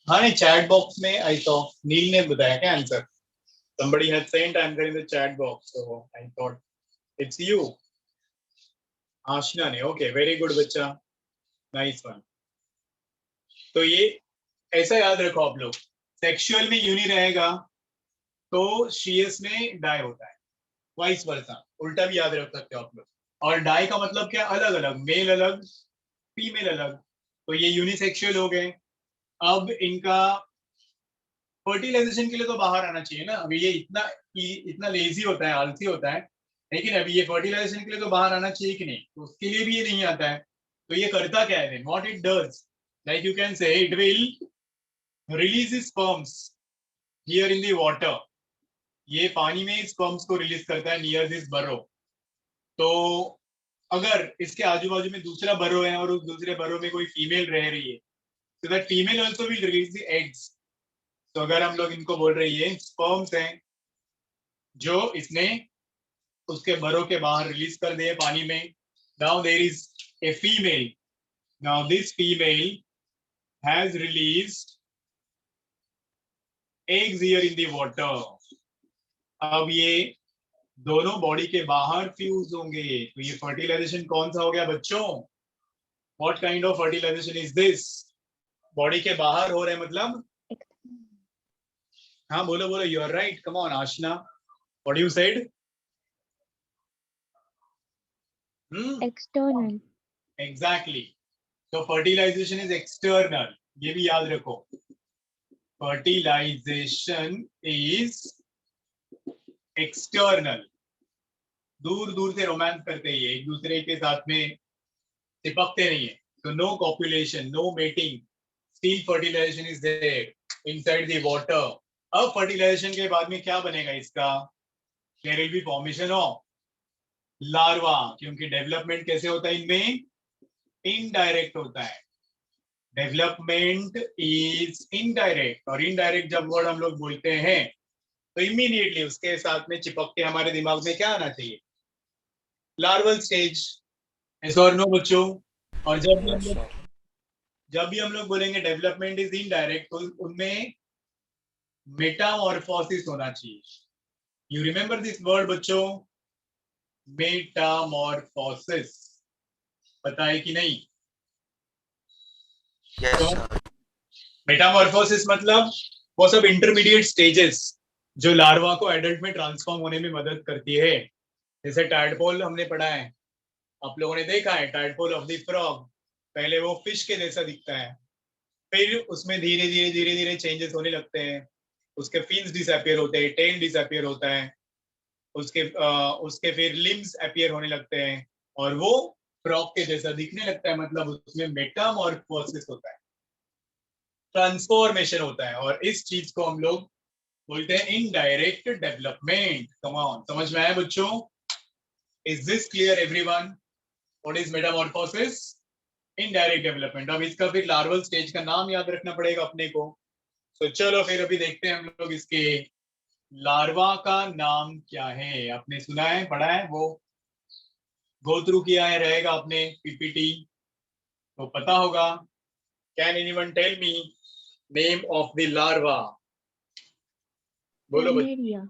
हाँ नहीं, चैट बॉक्स में आई सॉ, नील ने बताया क्या answer? somebody had sent answer in the chat box, so I thought it's you, आशना ने। ओके, वेरी गुड बच्चा, नाइस वन। तो ये ऐसा याद रखो आप लोग, सेक्सुअल में यूनि रहेगा तो शीयस में डाई होता है, वाइस वर्सा, उल्टा भी याद रख सकते हो आप लोग। और डाई का मतलब क्या? अलग अलग, मेल अलग, फीमेल अलग, तो ये यूनिसेक्सुअल हो गए। अब इनका फर्टिलाइजेशन के लिए तो बाहर आना चाहिए ना। अभी ये इतना लेजी होता है, आलसी होता है, लेकिन अभी ये फर्टिलाइजेशन के लिए तो बाहर आना चाहिए कि नहीं? तो उसके लिए भी ये नहीं आता है। तो ये करता क्या है? What it does, like you can say it will release sperms here in the water. ये पानी में स्पर्म्स को रिलीज करता है नियर दिस बरो। तो अगर इसके आजू बाजू में दूसरा बरो है और उस दूसरे बरो में कोई फीमेल रह रही है, so that female also will release the eggs. तो अगर हम लोग इनको बोल रहे हैं स्पर्म्स हैं जो इसने उसके बरो के बाहर रिलीज कर दिए पानी में, now there is a female, now this female has released eggs here in the water. अब ये दोनों बॉडी के बाहर फ्यूज होंगे, तो ये फर्टिलाइजेशन कौन सा हो गया बच्चों? What kind of fertilisation is this? Body के बाहर हो रहे मतलब, हाँ बोलो बोलो, you are right, come on Aashna, what you said? External. Exactly, तो फर्टिलाइजेशन इज एक्सटर्नल, ये भी याद रखो। फर्टिलाइजेशन इज एक्सटर्नल, दूर दूर से रोमांस करते ही है, एक दूसरे के साथ में चिपकते नहीं है. तो no copulation, no mating, still fertilisation is there inside the water. अब फर्टिलाइजेशन के बाद में क्या बनेगा इसका? There will be formation of larva, क्योंकि डेवलपमेंट कैसे होता है इनमें? इनडायरेक्ट होता है. डेवलपमेंट इज इनडायरेक्ट, और इनडायरेक्ट जब वर्ड हम लोग बोलते हैं तो इमीडिएटली उसके साथ में चिपक के हमारे दिमाग में क्या आना चाहिए? Larval stage. ऐसा और नो बच्चों? और जब भी हम लोग बोलेंगे डेवलपमेंट इज इनडायरेक्ट, तो उनमें मेटामॉर्फोसिस होना चाहिए. यू रिमेंबर दिस वर्ड बच्चों? मेटामॉर्फोसिस. पता है कि नहीं? मेटामॉर्फोसिस मतलब वो सब इंटरमीडिएट स्टेजेस जो लार्वा को एडल्ट में ट्रांसफॉर्म होने में मदद करती है. जैसे टाइडपोल हमने पढ़ा है, आप लोगों ने देखा है टाइडपोल ऑफ द फ्रॉग. पहले वो फिश के जैसा दिखता है, फिर उसमें धीरे धीरे धीरे धीरे चेंजेस होने लगते हैं. उसके फिन्स डिसअपियर होते हैं, टेल डिसअपियर होता है, उसके फिर लिम्स अपीयर होने लगते हैं, और वो फ्रॉग के जैसा दिखने लगता है. मतलब उसमें मेटामॉर्फोसिस होता है, ट्रांसफॉर्मेशन होता है. और इस चीज को हम लोग बोलते हैं इनडायरेक्ट डेवलपमेंट. कम ऑन, समझ में आया बच्चों? Is this clear everyone? What is Metamorphosis? Indirect development. अब इसका फिर लार्वल स्टेज का नाम याद रखना पड़ेगा अपने को. तो चलो फिर अभी देखते हैं हम लोग इसके लार्वा का नाम क्या है. आपने सुना है, पढ़ा है, वो गो थ्रू किया है रहेगा अपने पीपीटी, तो पता होगा. Can anyone tell me name of the larva? बोलो बच्चों.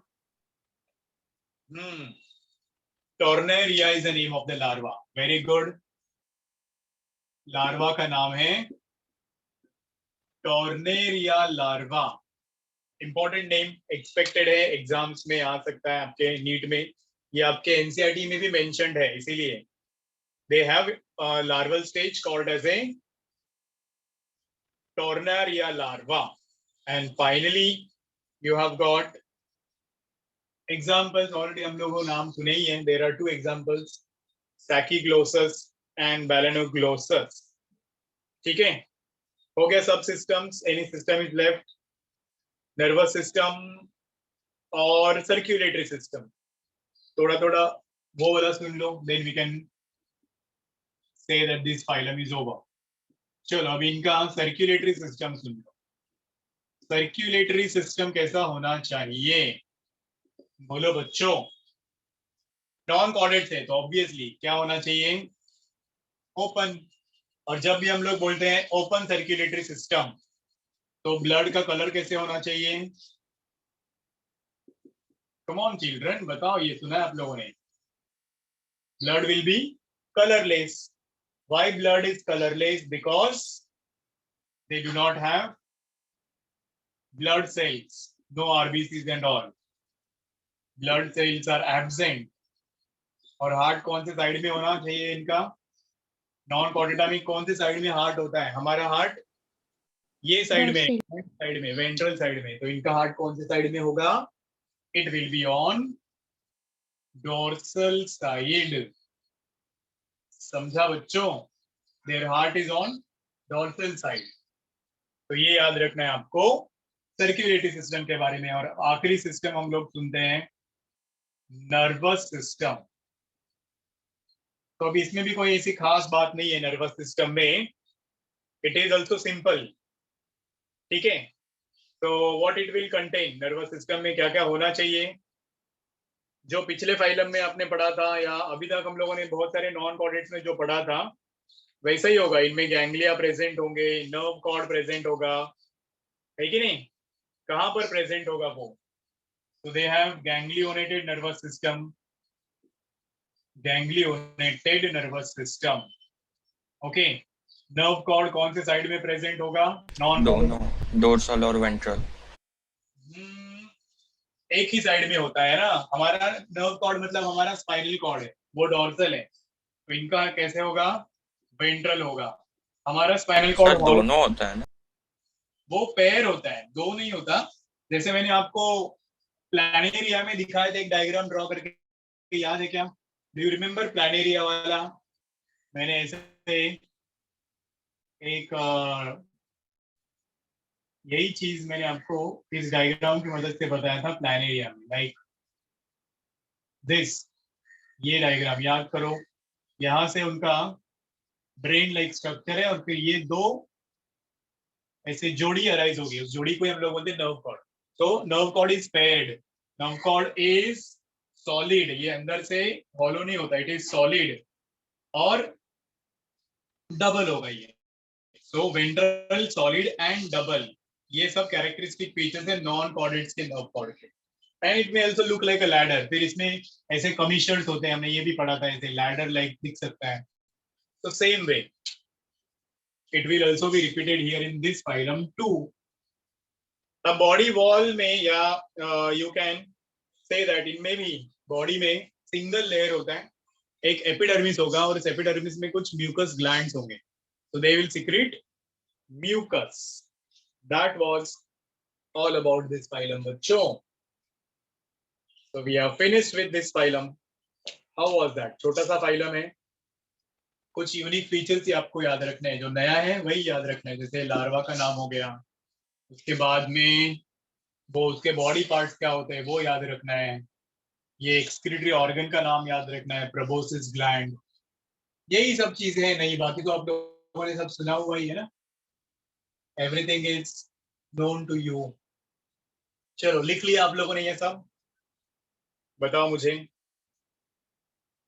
Tornaria is the name of the larva. Very good. Larva का नाम है tornaria larva. Important name, expected है, एग्जाम्स में आ सकता है आपके नीट में, ये आपके एनसीईआरटी में भी मेंशन्ड है. इसीलिए they have larval stage called as a tornaria larva. And finally you have got examples. Already हम लोगों नाम सुने ही हैं. There are two examples, saccoglossus and balanoglossus. ठीक है, हो गया सब systems. Any system is left? Nervous system और सर्कुलेटरी सिस्टम. थोड़ा थोड़ा वो वाला सुन लो, then we can say that this phylum is over. चलो अभी इनका सर्कुलेटरी सिस्टम सुन लो. सर्कुलेटरी सिस्टम कैसा होना चाहिए? बोलो बच्चों. नॉन कॉर्डेट्स है तो ऑब्वियसली क्या होना चाहिए? ओपन. और जब भी हम लोग बोलते हैं ओपन सर्कुलेटरी सिस्टम, तो ब्लड का कलर कैसे होना चाहिए? कम ऑन चिल्ड्रन, बताओ. ये सुना है आप लोगों ने? Blood will be colourless. Why blood is colorless? Because they do not have blood cells, no RBCs and all. Blood cells are absent. और हार्ट कौन से साइड में होना चाहिए इनका? नॉन कॉर्डेटा में कौन से साइड में हार्ट होता है? हमारा हार्ट ये साइड में, साइड में, वेंट्रल साइड में. तो इनका हार्ट कौन से साइड में होगा? It will be on dorsal side. समझा बच्चों? Their heart is on dorsal side. तो ये याद रखना है आपको सर्कुलेटरी सिस्टम के बारे में. और आखिरी सिस्टम हम लोग सुनते हैं नर्वस सिस्टम. तो अभी इसमें भी कोई ऐसी खास बात नहीं है नर्वस सिस्टम में. It is also simple. ठीक है, तो what it will contain? Nervous system में क्या क्या होना चाहिए? जो पिछले फाइलम में आपने पढ़ा था, या अभी तक हम लोगों ने बहुत सारे नॉन कॉर्डेट्स में जो पढ़ा था, वैसा ही होगा. इनमें गैंग्लिया प्रेजेंट होंगे, नर्व कॉर्ड प्रेजेंट होगा, है कि नहीं? कहाँ पर प्रेजेंट होगा वो? तो they have ganglionated nervous system. Ganglionated nervous system. Okay. Nerve cord कौन से साइड में प्रेजेंट होगा? दोनों, डोर्सल और वेंट्रल. एक ही साइड में होता है ना. हमारा नर्व कॉर्ड मतलब हमारा स्पाइनल कॉर्ड है, वो डोर्सल है. तो इनका कैसे होगा? वेंट्रल होगा. हमारा स्पाइनल कॉर्ड दोनों होता है ना? वो पेयर होता है, दो नहीं होता. जैसे मैंने आपको प्लानेरिया में दिखाया था एक डायग्राम ड्रॉ करके, याद है क्या? डू यू रिमेम्बर प्लानेरिया वाला? मैंने ऐसे एक यही चीज मैंने आपको इस डायग्राम की मदद से बताया था प्लानेरिया में, लाइक दिस, ये डायग्राम याद करो। यहाँ से उनका ब्रेन लाइक स्ट्रक्चर है और फिर ये दो ऐसे जोड़ी अराइज होगी, उस जोड़ी को हम लोग बोलते हैं नर्व कॉर्ड। तो nerve cord is paired, nerve cord is solid, ये अंदर से हॉलो नहीं होता, इट इज सॉलिड और डबल होगा ये। So ventral, solid and double, ये सब कैरेक्टरिस्टिक फीचर्स है नॉन कॉर्डेट्स के नर्व कॉर्ड के। And it may also look like a ladder, फिर इसमें ऐसे कमीशर्स होते हैं, हमने ये भी पढ़ा था, ऐसे लैडर लाइक दिख सकता है। तो same way it will also be repeated here in this phylum too. The body wall में या you can say that इनमें भी body में single layer होता है, एक epidermis होगा और इस epidermis में कुछ mucus glands होंगे, so they will secrete mucus. That was all about this phylum बच्चों. So we have finished with this phylum. How was that? छोटा सा phylum है, कुछ यूनिक फीचर्स ही आपको याद रखना है, जो नया है वही याद रखना है, जैसे लार्वा का नाम हो गया, उसके बाद में वो उसके बॉडी पार्ट्स क्या होते हैं वो याद रखना है, ये एक्सक्रीटरी ऑर्गन का नाम याद रखना है, प्रोबोसिस ग्लैंड, यही सब चीजें हैं नई, बाकी तो आप लोगों ने सब सुना हुआ ही है ना, everything is known to you. चलो लिख लिया आप लोगों ने ये सब, बताओ मुझे,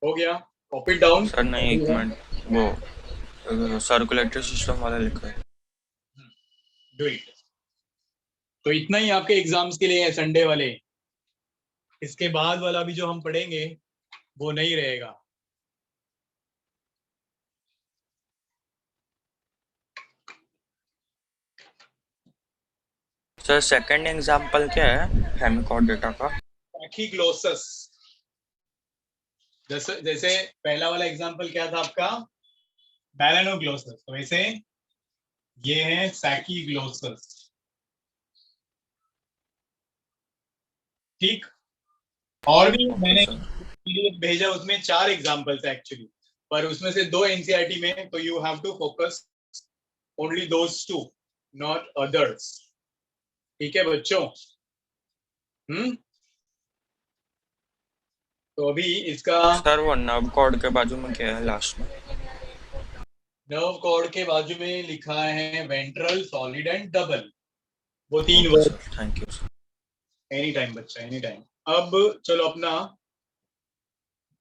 हो गया? कॉपी डाउन सर नहीं, एक मिनट, वो सर्कुलेटरी सिस्टम वाला लिखा है। Do it. तो इतना ही आपके एग्जाम्स के लिए है संडे वाले, इसके बाद वाला भी जो हम पढ़ेंगे वो नहीं रहेगा। सर सेकंड एग्जांपल क्या है हेमिकॉर्डेटा का? पैकीग्लोसस, जैसे पहला वाला एग्जांपल क्या था आपका, मेलानोग्लोसस, तो वैसे ये है सैकीग्लोसस। ठीक, और भी मैंने भेजा, उसमें 4 एग्जांपल्स एक्चुअली, पर उसमें से 2 एनसीईआरटी में, तो you have to focus only those 2, not others. ठीक है बच्चों? तो अभी इसका सर वो नर्व कॉर्ड के बाजू में क्या है लास्ट में? नर्व कॉर्ड के बाजू में लिखा है वेंट्रल, सॉलिड एंड डबल, वो 3 word. Thank you sir. Any time बच्चा, एनी टाइम। अब चलो अपना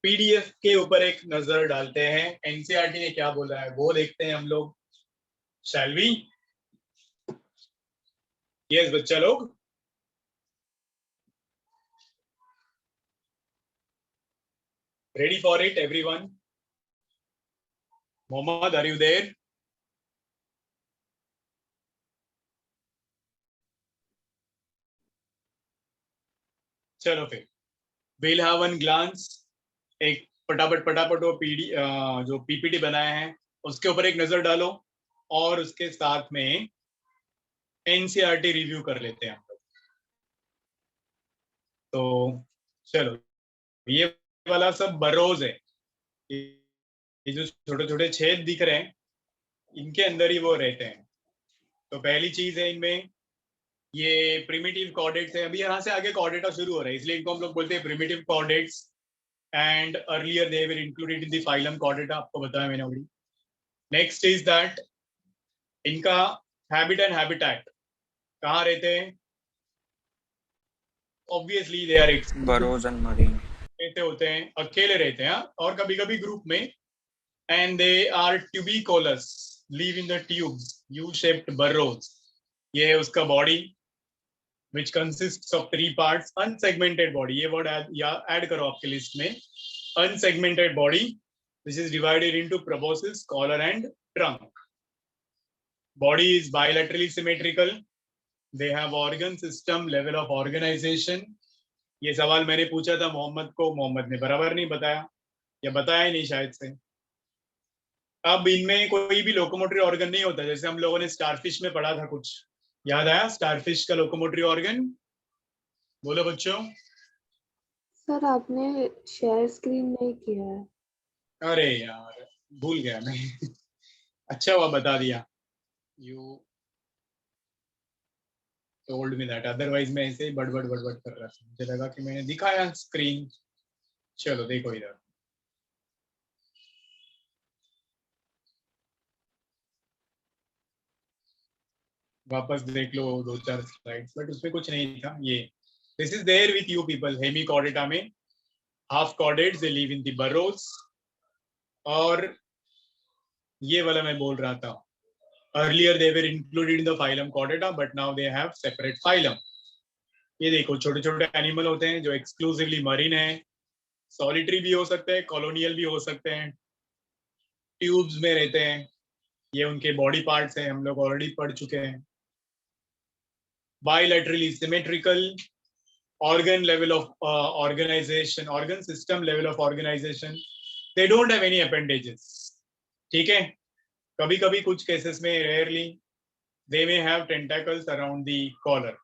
पीडीएफ के ऊपर एक नजर डालते हैं, एनसीईआरटी ने क्या बोला है वो देखते हैं हम लोग। शैल वी? यस बच्चा लोग, ready for it everyone? Mohammad, are you there? चलो फिर we'll have one glance, एक फटाफट वो जो पीपीटी बनाया है उसके ऊपर एक नजर डालो, और उसके साथ में एनसीईआरटी रिव्यू कर लेते हैं हम लोग। तो चलो, ये वाला सब बरोज है, ये जो छोटे छोटे छेद दिख रहे हैं इनके अंदर ही वो रहते हैं। तो पहली चीज है इनमें ये प्रिमिटिव कॉर्डेट्स है, अभी यहाँ से आगे कॉर्डेटा शुरू हो रहा है इसलिए इनको हम लोग बोलते हैं primitive chordates, and earlier they were included in the phylum chordata, आपको बताया मैंने ऑलरेडी। नेक्स्ट इज दैट इनका हैबिट एंड हैबिटेट कहाँ रहते हैं, obviously they are burrows and marine रहते होते हैं, अकेले रहते हैं और कभी कभी ग्रुप में, and they are tubicolous, live in the tubes, U shaped burrows। ये है उसका body which consists of 3 parts, unsegmented body, ये वर्ड ऐड करो आपके लिस्ट में, unsegmented body which is divided into proboscis, collar and trunk। Body is bilaterally symmetrical, they have organ system, level of organization। ये सवाल मैंने पूछा था मोहम्मद को, मोहम्मद ने बराबर नहीं बताया या बताया ही नहीं शायद से। अब इनमें कोई भी लोकोमोटरी ऑर्गन नहीं होता, जैसे हम लोगों ने स्टारफिश में पढ़ा था, कुछ याद आया स्टारफिश का लोकोमोटरी ऑर्गन? बोलो बच्चों। सर आपने शेयर स्क्रीन नहीं किया है। अरे यार भूल गया मैं। अच्छा हुआ बता दिया, you told me that, otherwise मैं ऐसे ही बड़बड़ बड़बड़ कर रहा था, मुझे लगा कि मैंने दिखाया स्क्रीन। चलो देखो इधर, वापस देख लो 2-4 स्लाइड्स, बट उसमें कुछ नहीं था। ये this is there with you people, hemichordata में half chordates they live in the burrows। और ये वाला मैं बोल रहा था, earlier they were included in the phylum chordata but now they have separate phylum. ये देखो छोटे छोटे एनिमल होते हैं जो एक्सक्लूसिवली मरीन है, सॉलिटरी भी हो सकते हैं, कॉलोनियल भी हो सकते हैं, ट्यूब्स में रहते हैं। ये उनके बॉडी पार्ट्स हैं, हम लोग ऑलरेडी पढ़ चुके हैं। Bilaterally symmetrical, organ level of organization, organ system level of organization, they don't have any appendages। ठीक है, कभी कभी कुछ केसेस में, rarely, they may have tentacles around the collar।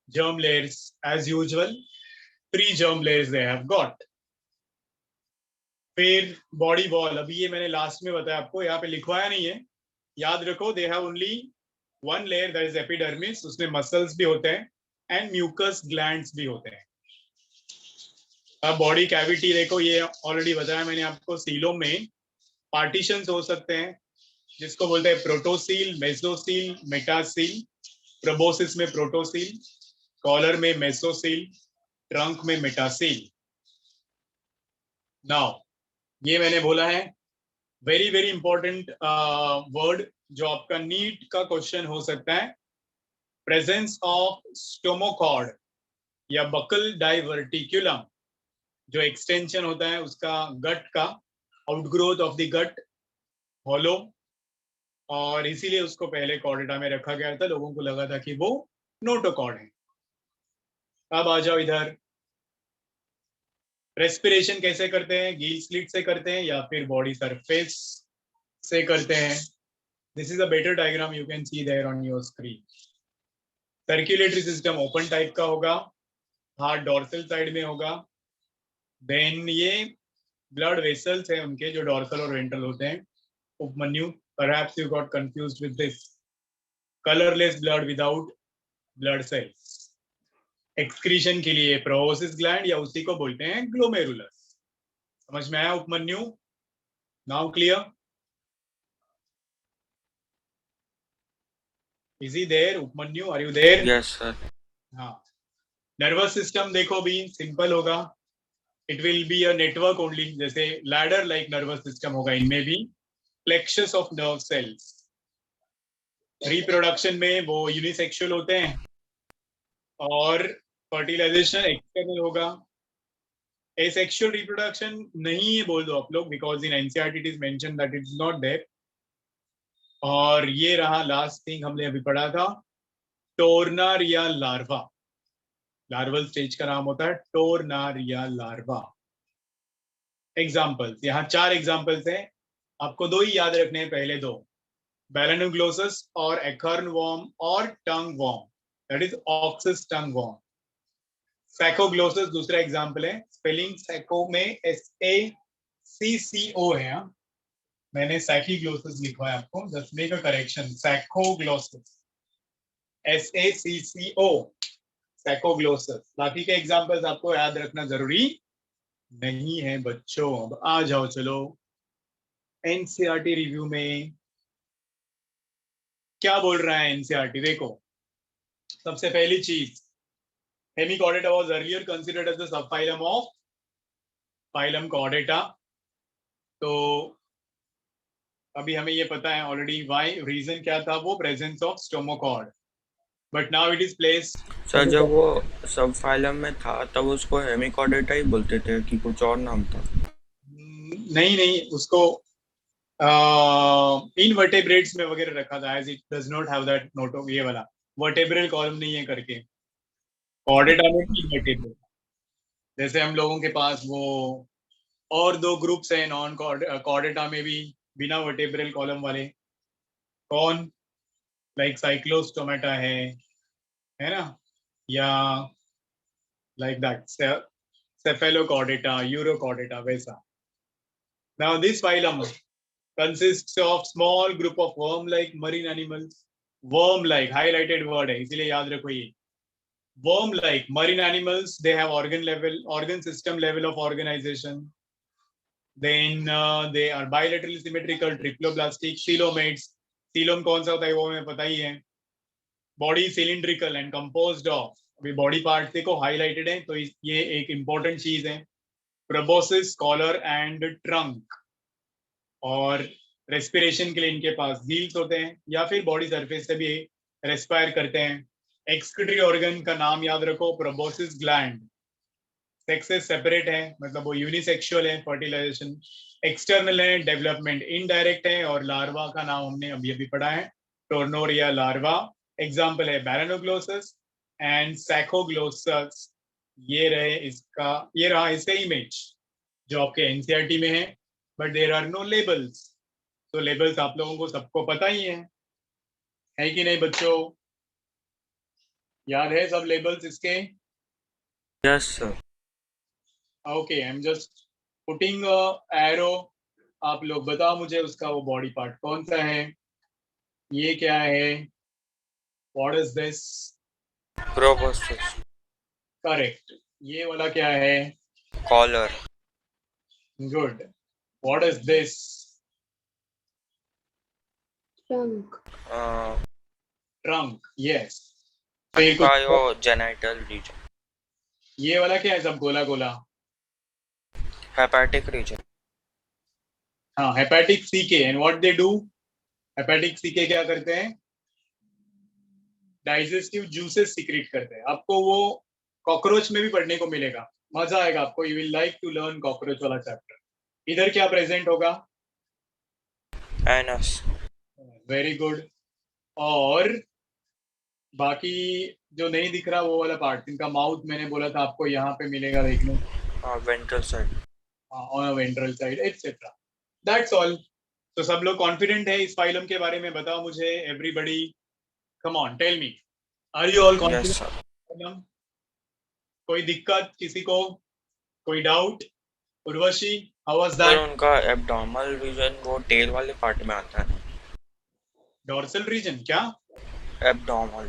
germ layers as usual, 3 germ layers they have got। फिर बॉडी वॉल, अभी ये मैंने लास्ट में बताया आपको, यहाँ पे लिखवाया नहीं है, याद रखो। They have only 1 layer that is epidermis, उसमें मसल्स भी होते हैं एंड म्यूकस ग्लैंड्स भी होते हैं। अब बॉडी कैविटी देखो, ये ऑलरेडी बताया मैंने आपको, सीलोम में पार्टीशंस हो सकते हैं, जिसको बोलते हैं प्रोटोसील, मेसोसील, मेटासील। प्रोबोसिस में प्रोटोसील, कॉलर में मेसोसील, ट्रंक में मेटासील। नाउ ये मैंने बोला है, वेरी वेरी इंपॉर्टेंट वर्ड जो आपका नीट का क्वेश्चन हो सकता है, प्रेजेंस ऑफ स्टोमोकॉर्ड या बकल डाइवर्टिकुलम, जो एक्सटेंशन होता है उसका गट का, outgrowth of the gut hollow, और इसीलिए उसको पहले कॉर्डेटा में रखा गया था, लोगों को लगा था कि वो नोटोकॉर्ड है। अब आ जाओ इधर, रेस्पिरेशन कैसे करते हैं, गील स्लिट से करते हैं या फिर बॉडी सरफेस से करते हैं। This is a better diagram, you can see there on your screen. Circulatory system open type का होगा, हार्ट डॉर्सल साइड में होगा। देन ये ब्लड वेसल्स है उनके, जो डॉर्सल और वेंट्रल होते हैं। Upmanyu, perhaps you got confused with this, colorless blood without blood cells। Excretion के लिए प्रोबोसिस ग्लैंड या उसी को बोलते हैं ग्लोमेरुलस। समझ में आया Upmanyu? Now clear? Is he there Upmanyu, are you there? Yes sir. हाँ, नर्वस सिस्टम देखो भी सिंपल होगा, it will be a network only, जैसे लैडर लाइक नर्वस सिस्टम होगा इनमें भी, plexus of nerve cells. Reproduction में वो यूनिसेक्सुअल होते हैं, और फर्टिलाइजेशन एक्सटर्नल होगा। एसेक्सुअल रिप्रोडक्शन नहीं है बोल दो आप लोग, because in NCERT it is mention that it is not there. और ये रहा लास्ट थिंग हमने अभी पढ़ा था, टोर्नारिया लार्वा, लार्वल स्टेज का नाम होता है टोर्नारिया लार्वा। एग्जाम्पल्स, यहाँ 4 एग्जाम्पल्स हैं, आपको 2 ही याद रखने हैं, पहले 2, बैलेनोग्लोसस और एखर्न वॉर्म और tongue worm, that is ox's tongue worm. Saccoglossus दूसरा एग्जाम्पल है, स्पेलिंग सैको में SACCO है, मैंने सैकीग्लोसस लिखवा है आपको, just make a correction, saccoglossus SACCO, saccoglossus. बाकी के एग्जाम्पल्स आपको याद रखना जरूरी नहीं है बच्चों। अब आ जाओ चलो एनसीईआरटी रिव्यू में क्या बोल रहा है एनसीईआरटी, देखो। सबसे पहली चीज, Hemichordata was earlier considered as the subphylum of phylum Chordata. तो अभी हमें ये पता है ऑलरेडी व्हाई, रीजन क्या था, वो presence of stomochord, but now it is placed. Sir जब वो सब फाइलम में था तब उसको हेमिकॉर्डेटा ही बोलते थे कि कुछ और नाम था? नहीं नहीं, उसको इनवर्टेब्रेट्स में वगैरह रखा था, as it does not have that noto, ये वाला वर्टेब्रल कॉलम नहीं है करके, कॉर्डेटा में इनवर्टेब्रेट। जैसे हम लोगों के पास वो और 2 ग्रुप्स हैं नॉन कॉर्डेटा में भी, बिना वर्टेब्रल कॉलम वाले, कौन, लाइक साइक्लोस्टोमेटा है ना, या लाइक दैट cephalochordata, urochordata, वैसा. Now this phylum consists of small group of worm-like marine animals. Worm-like highlighted word है, इसीलिए याद रखो ये. Worm-like marine animals, they have organ system level of organization. Then they are bilaterally symmetrical, triploblastic, coelomates. Coelom कौन सा होता है वो हमें पता ही है. Body cylindrical and composed of, अभी body part देखो highlighted है, तो ये एक important चीज है. Proboscis, collar and trunk. और रेस्पिरेशन के लिए इनके पास गील्स होते हैं या फिर बॉडी सरफेस से भी रेस्पायर करते हैं. एक्सक्रीटरी ऑर्गन का नाम याद रखो, प्रोबोसिस ग्लैंड. सेक्सेस सेपरेट है, मतलब वो यूनिसेक्सुअल है. फर्टिलाइजेशन एक्सटर्नल है, डेवलपमेंट इनडायरेक्ट है. और लार्वा का नाम हमने अभी अभी पढ़ा है, टोर्नोरिया लार्वा. एग्जाम्पल है बैरानोग्लोसस एंड सैकोग्लोसस. ये रहा इसका इमेज जो आपके एनसीईआरटी में है, but there are no labels. तो लेबल्स आप लोगों को सबको पता ही है कि नहीं बच्चों? याद है सब लेबल्स इसके? Yes sir. Okay, I am just putting arrow. आप लोग बताओ मुझे उसका वो बॉडी पार्ट कौन सा है. ये क्या है? What is this? Proboscis. Correct. ये वाला क्या है? Collar. Good. What is this? trunk, trunk. Yes. Genital region. ये वाला क्या है सब गोला गोला? Hepatic region. हाँ, hepatic caeca. And what they do? Hepatic caeca क्या करते हैं? डाइजेस्टिव जूसेस सीक्रेट करते हैं. आपको वो कॉकरोच में भी पढ़ने को मिलेगा, मजा आएगा आपको. You will like to learn cockroach वाला चैप्टर. इधर क्या प्रेजेंट होगा? एनस. Very good. और बाकी जो नहीं दिख रहा वो वाला पार्ट, इनका माउथ मैंने बोला था आपको यहाँ पे मिलेगा देखने. Ventral side. On a ventral side etcetera. That's all. तो सब लोग कॉन्फिडेंट है इस फाइलम के बारे में? बताओ मुझे everybody. Come on, tell me, are you all confident? कोई दिक्कत किसी को? कोई doubt? Urvashi, how was that? उनका एब्डोमिनल रीजन वो टेल वाले पार्ट में आता है. डॉर्सल रीजन क्या? एब्डोमिनल.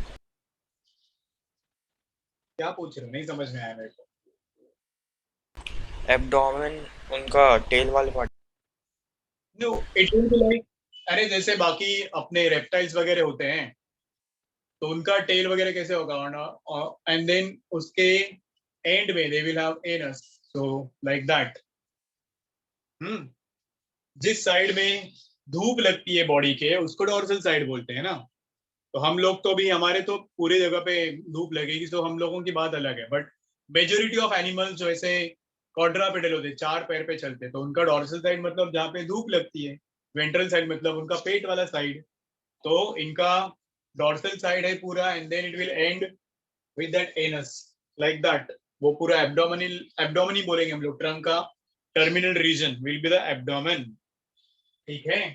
क्या पूछ रहे हो? नहीं समझ में आया मेरे को. एब्डोमेन उनका टेल वाले part. No, it will be like, अरे जैसे बाकी अपने रेप्टाइल्स वगैरह होते हैं तो उनका टेल वगैरह कैसे होगा? एंड देन उसके एंड में they will have anus. So like that. जिस साइड में धूप लगती है बॉडी के उसको डॉर्सल साइड बोलते हैं ना. तो हम लोग तो भी, हमारे तो पूरी जगह पे धूप लगेगी, तो हम लोगों की बात अलग है. बट मेजोरिटी ऑफ एनिमल्स जो ऐसे क्वाड्रापेडल होते हैं, 4 पैर पे चलते, तो उनका डॉर्सल साइड मतलब जहाँ पे धूप लगती है. वेंट्रल साइड मतलब उनका पेट वाला साइड. तो इनका डॉर्सल साइड है पूरा, and then it will end with that anus like that. वो पूरा एब्डोमेन ही बोलेंगे हम लोग. ट्रंक का terminal region will be the abdomen. ठीक है.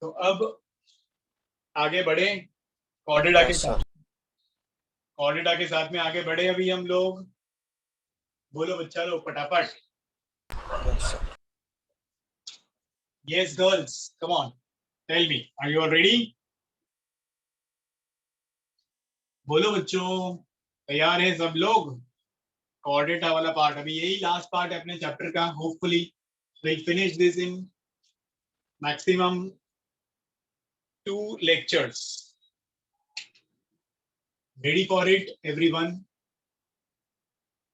तो अब आगे बढ़े कॉर्डेटा के साथ. कॉर्डेटा के साथ में आगे बढ़े अभी हम लोग. बोलो बच्चा लोग फटाफट. Yes girls, come on, tell me, are you all ready? बोलो बच्चों, तैयार है सब लोग? कॉर्डेटा वाला पार्ट अभी यही लास्ट पार्ट है अपने चैप्टर का. Hopefully we'll finish this in maximum 2 lectures. Ready for it everyone?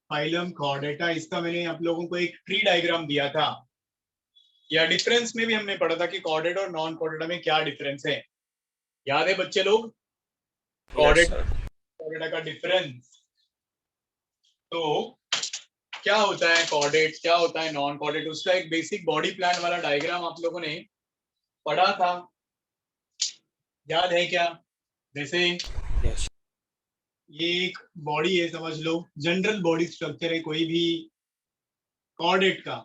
Phylum Chordata, इसका मैंने आप लोगों को एक ट्री डायग्राम दिया था. या डिफरेंस में भी हमने पढ़ा था कि कॉर्डेटा और नॉन कॉर्डेटा में क्या डिफरेंस है. याद है बच्चे लोग? कॉर्डेटा का डिफरेंस. तो क्या होता है कॉर्डेट, क्या होता है नॉन कॉर्डेट, उसका एक बेसिक बॉडी प्लान वाला डायग्राम आप लोगों ने पढ़ा था. याद है क्या? जैसे ये एक बॉडी है समझ लो, जनरल बॉडी स्ट्रक्चर है कोई भी कॉर्डेट का.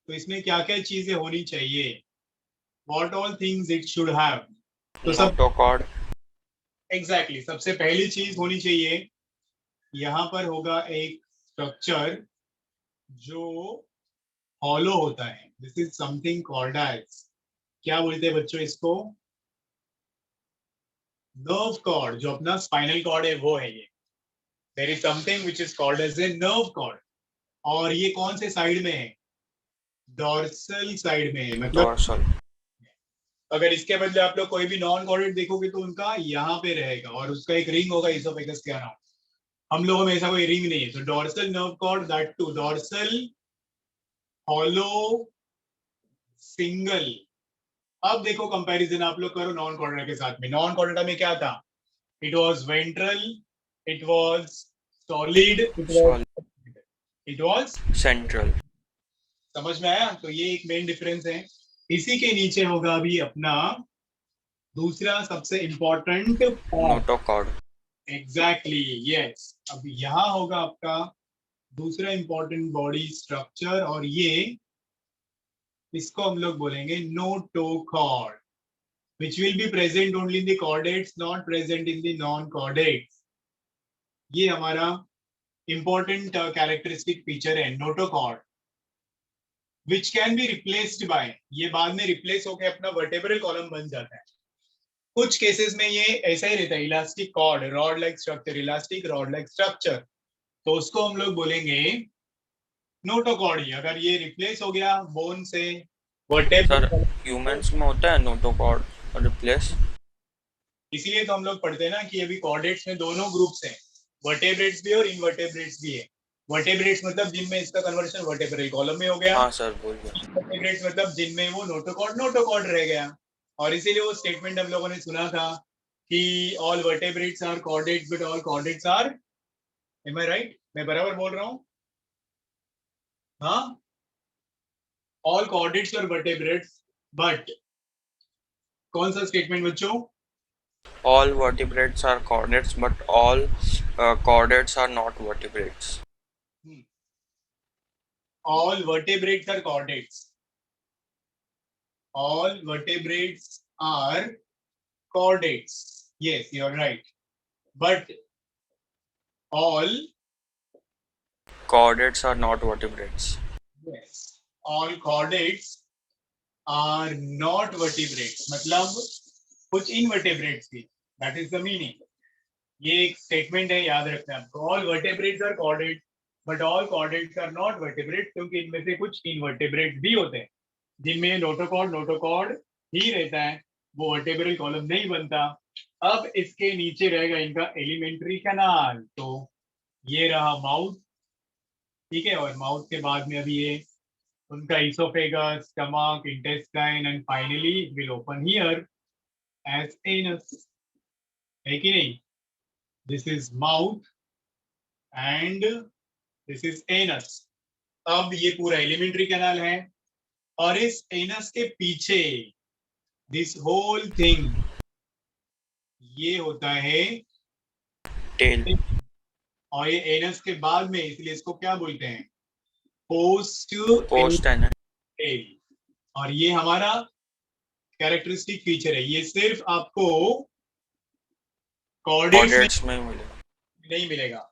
तो इसमें क्या क्या चीजें होनी चाहिए? What all things it should have. तो सब नोटोकॉर्ड. एग्जैक्टली. सबसे पहली चीज होनी चाहिए, यहाँ पर होगा एक स्ट्रक्चर जो हॉलो होता है, this is something called as, क्या बोलते हैं बच्चों इसको? Nerve cord. जो अपना स्पाइनल कॉर्ड है वो है ये। There is something which is called as a nerve cord. और ये कौन से साइड में है? डॉर्सल साइड में है। मतलब डोर्सल। अगर इसके बदले आप लोग कोई भी नॉन कॉर्डेट देखोगे तो उनका यहाँ पे रहेगा और उसका एक रिंग होगा इसोफेगस के अराउंड। हम लोगों में ऐसा कोई रिंग नहीं है। तो dorsal nerve cord, that too dorsal hollow single. अब देखो कंपैरिजन आप लोग करो नॉन कॉर्डेटा के साथ में। नॉन कॉर्डेटा में क्या था? It was ventral, it was solid, solid. It was central. समझ में आया? तो ये एक मेन डिफरेंस है। इसी के नीचे होगा अभी अपना दूसरा सबसे important part. Notochord. Exactly, yes. अब यहाँ होगा आपका दूसरा इंपॉर्टेंट बॉडी स्ट्रक्चर, और ये इसको हम लोग बोलेंगे notochord, which will be present only in the chordates, not present in the non-chordates. ये हमारा important characteristic feature है notochord, which can be replaced by, ये बाद में replace होके अपना vertebral column बन जाता है। कुछ केसेस में ये ऐसा ही रहता है, elastic cord, rod like structure, elastic rod like structure, तो उसको हम लोग बोलेंगे नोटोकॉर्ड ही। अगर ये रिप्लेस हो गया बोन से, सर वर्टेब्रल, ह्यूमंस में होता है नोटोकॉर्ड रिप्लेस? इसीलिए तो हम लोग पढ़ते हैं ना कि अभी कॉर्डेट्स में दोनों ग्रुप्स हैं, वर्टेब्रेट्स भी और इनवर्टेब्रेट्स भी है। वर्टेब्रेट्स मतलब जिनमें इसका कन्वर्शन वर्टेब्रल कॉलम में हो गया, हाँ सर बोलिए। इनवर्टेब्रेट्स मतलब जिनमें वो नोटोकॉर्ड रह गया। और इसीलिए वो स्टेटमेंट हम लोगों ने सुना था कि all vertebrates are chordates but all chordates are, am I right? मैं बराबर बोल रहा हूँ? हाँ, all chordates are vertebrates, but कौन सा स्टेटमेंट बच्चों? All vertebrates are chordates, but all chordates are not vertebrates. All vertebrates are chordates. All vertebrates are chordates. Yes, you're right. But all, Chordates are not vertebrates. yes, all chordates are not vertebrates. मतलब कुछ invertebrates भी. That is the meaning. ये एक स्टेटमेंट है, याद रखना आपको। All vertebrates are chordate but all chordates are not vertebrate, क्योंकि इनमें से कुछ इनवर्टेब्रेट्स भी होते हैं जिनमें नोटोकॉर्ड ही रहता है, वो वर्टेब्रल कॉलम नहीं बनता। अब इसके नीचे रहेगा इनका एलिमेंट्री कैनाल। तो ये रहा माउथ, ठीक है, और माउथ के बाद में अभी ये उनका oesophagus, stomach, intestine and finally it will open here as anus, है कि नहीं? This is mouth and this is anus. अब ये पूरा एलिमेंट्री कैनाल है, और इस एनस के पीछे दिस होल थिंग ये होता है Tail. और ये एनस के बाद में, इसलिए इसको क्या बोलते हैं? Post Post and tail. और ये हमारा कैरेक्टरिस्टिक फीचर है, ये सिर्फ आपको कॉर्डेट्स में chordates में मिलेगा। नहीं मिलेगा,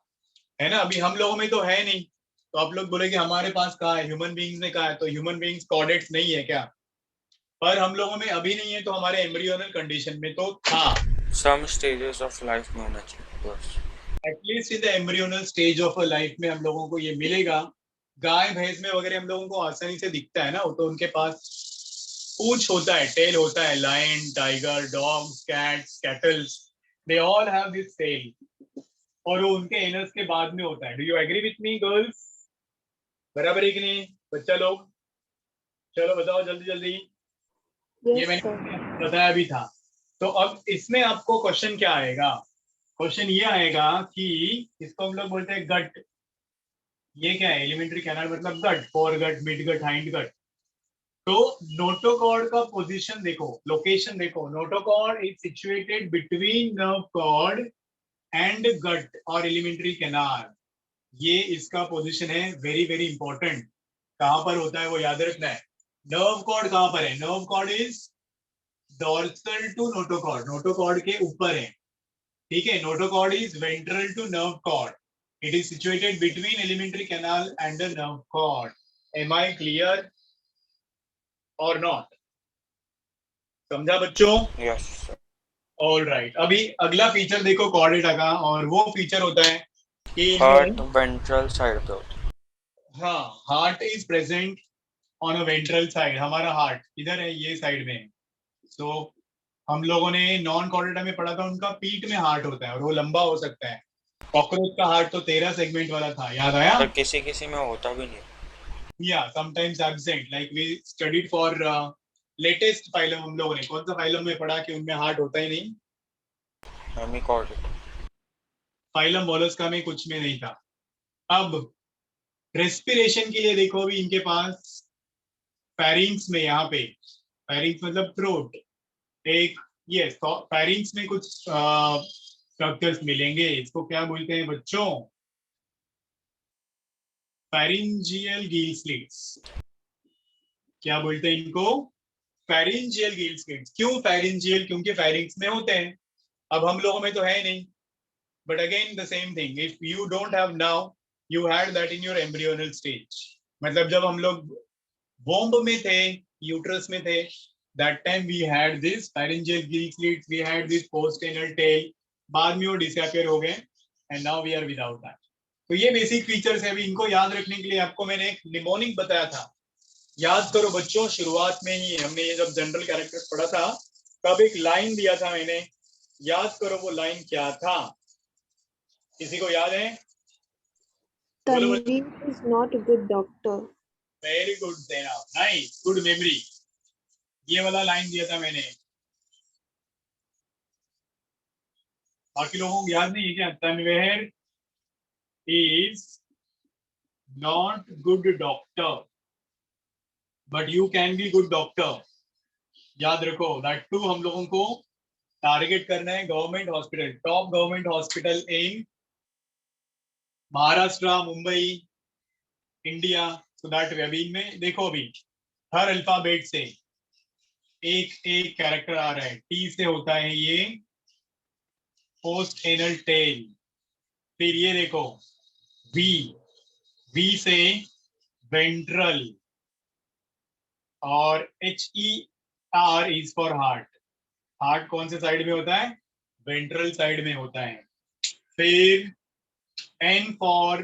है ना? अभी हम लोगों में तो है नहीं, तो आप लोग बोले कि हमारे पास कहाँ है, ह्यूमन बींग्स में कहाँ है? तो ह्यूमन बींग्स कॉर्डेट्स नहीं है क्या? पर हम लोगों में अभी नहीं है, तो हमारे एम्ब्रियोनल कंडीशन में तो था। Some stages of life में होना चाहिए बस। At least in the embryonal stage of a life में हम लोगों को ये मिलेगा। गाय भैंस में वगैरह हम लोगों को आसानी से दिखता है ना, तो उनके पास पूंछ होता है, टेल होता है। Lion, tiger, dogs, cats, cattles, they all have this tail, और वो उनके एनस के बाद में होता है। Do you agree with me girls? बराबर है कि नहीं बच्चा लोग? चलो बताओ जल्दी जल्दी। ये यस मैंने सर। बताया भी था। तो अब इसमें आपको क्वेश्चन क्या आएगा? क्वेश्चन ये आएगा कि इसको हम लोग बोलते हैं गट। ये क्या है? एलिमेंट्री कैनाल मतलब gut, fore gut, mid gut, hind gut. तो नोटोकॉर्ड का पोजीशन देखो, लोकेशन देखो। Notochord is situated between nerve cord and gut और एलिमेंट्री कैनाल। ये इसका पोजीशन है, वेरी वेरी इंपॉर्टेंट। कहां पर होता है वो याद रखना है। नर्व कॉर्ड कहां पर है? Nerve cord is dorsal to notochord, notochord के ऊपर है, ठीक है। Notochord is ventral to nerve cord, It is situated between alimentary canal and the nerve cord. Am I clear or not? समझा बच्चों? Yes, sir. ऑल राइट, अभी अगला फीचर देखो कॉर्डेटा का, और वो फीचर होता है कि हार्ट वेंट्रल साइड पे होता है. हाँ, heart is present on a ventral side. हमारा हार्ट इधर है, ये साइड में. सो हम लोगों ने नॉन कॉर्डेटा में पढ़ा था, उनका पीठ में हार्ट होता है और वो लंबा हो सकता है. कॉकरोच का हार्ट तो 13 सेगमेंट वाला था, याद आया? पर किसी किसी में होता भी नहीं. या sometimes absent, like we studied for latest phylum. हम लोगों ने कौन सा फाइलम में पढ़ा कि उनमें हार्ट होता ही नहीं? हेमिकॉर्डेट. फाइलम मोलस्का में कुछ में नहीं था. अब रेस्पिरेशन के लिए देखो, अभी इनके पास फेरिंग्स में, यहाँ पे फेरिंग्स मतलब थ्रोट, एक ये फेरिंग्स में कुछ स्ट्रक्चर्स मिलेंगे. इसको क्या बोलते हैं बच्चों? Pharyngeal gill slits. क्या बोलते हैं इनको? Pharyngeal gill slits. क्यों फेरिंजियल? क्योंकि फेरिंग्स में होते हैं. अब हम लोगों में तो है नहीं. But again the same thing, if you don't have now, you had that in your embryonal stage. मतलब जब हम लोग वोम्ब में थे, यूट्रस में थे, that time we had this pharyngeal gill slits, we had this post-anal tail. बाद में वो disappear हो गए and now we are without that. तो ये बेसिक फीचर्स है. अभी इनको याद रखने के लिए आपको मैंने एक निमोनिक बताया था. याद करो बच्चों, शुरुआत में ही हमने ये जब जनरल कैरेक्टर्स पढ़ा था तब एक लाइन दिया था मैंने. याद करो वो लाइन क्या था? किसी को याद है? Tanveen is not a good doctor. Very good देना, नाइस, गुड मेमोरी. ये वाला लाइन दिया था मैंने. बाकी लोगों को याद नहीं है क्या? Tanveer is not good doctor but you can be good doctor. याद रखो दैट टू. हम लोगों को टारगेट करना है government hospital, top government hospital in Maharashtra, Mumbai, India. So that अभी इनमें देखो, अभी हर अल्फाबेट से एक एक कैरेक्टर आ रहा है. टी से होता है ये पोस्ट एनल टेल. फिर ये देखो वी, वी से वेंट्रल, और HER is for heart. Heart कौन से साइड में होता है? वेंट्रल साइड में होता है. फिर N फॉर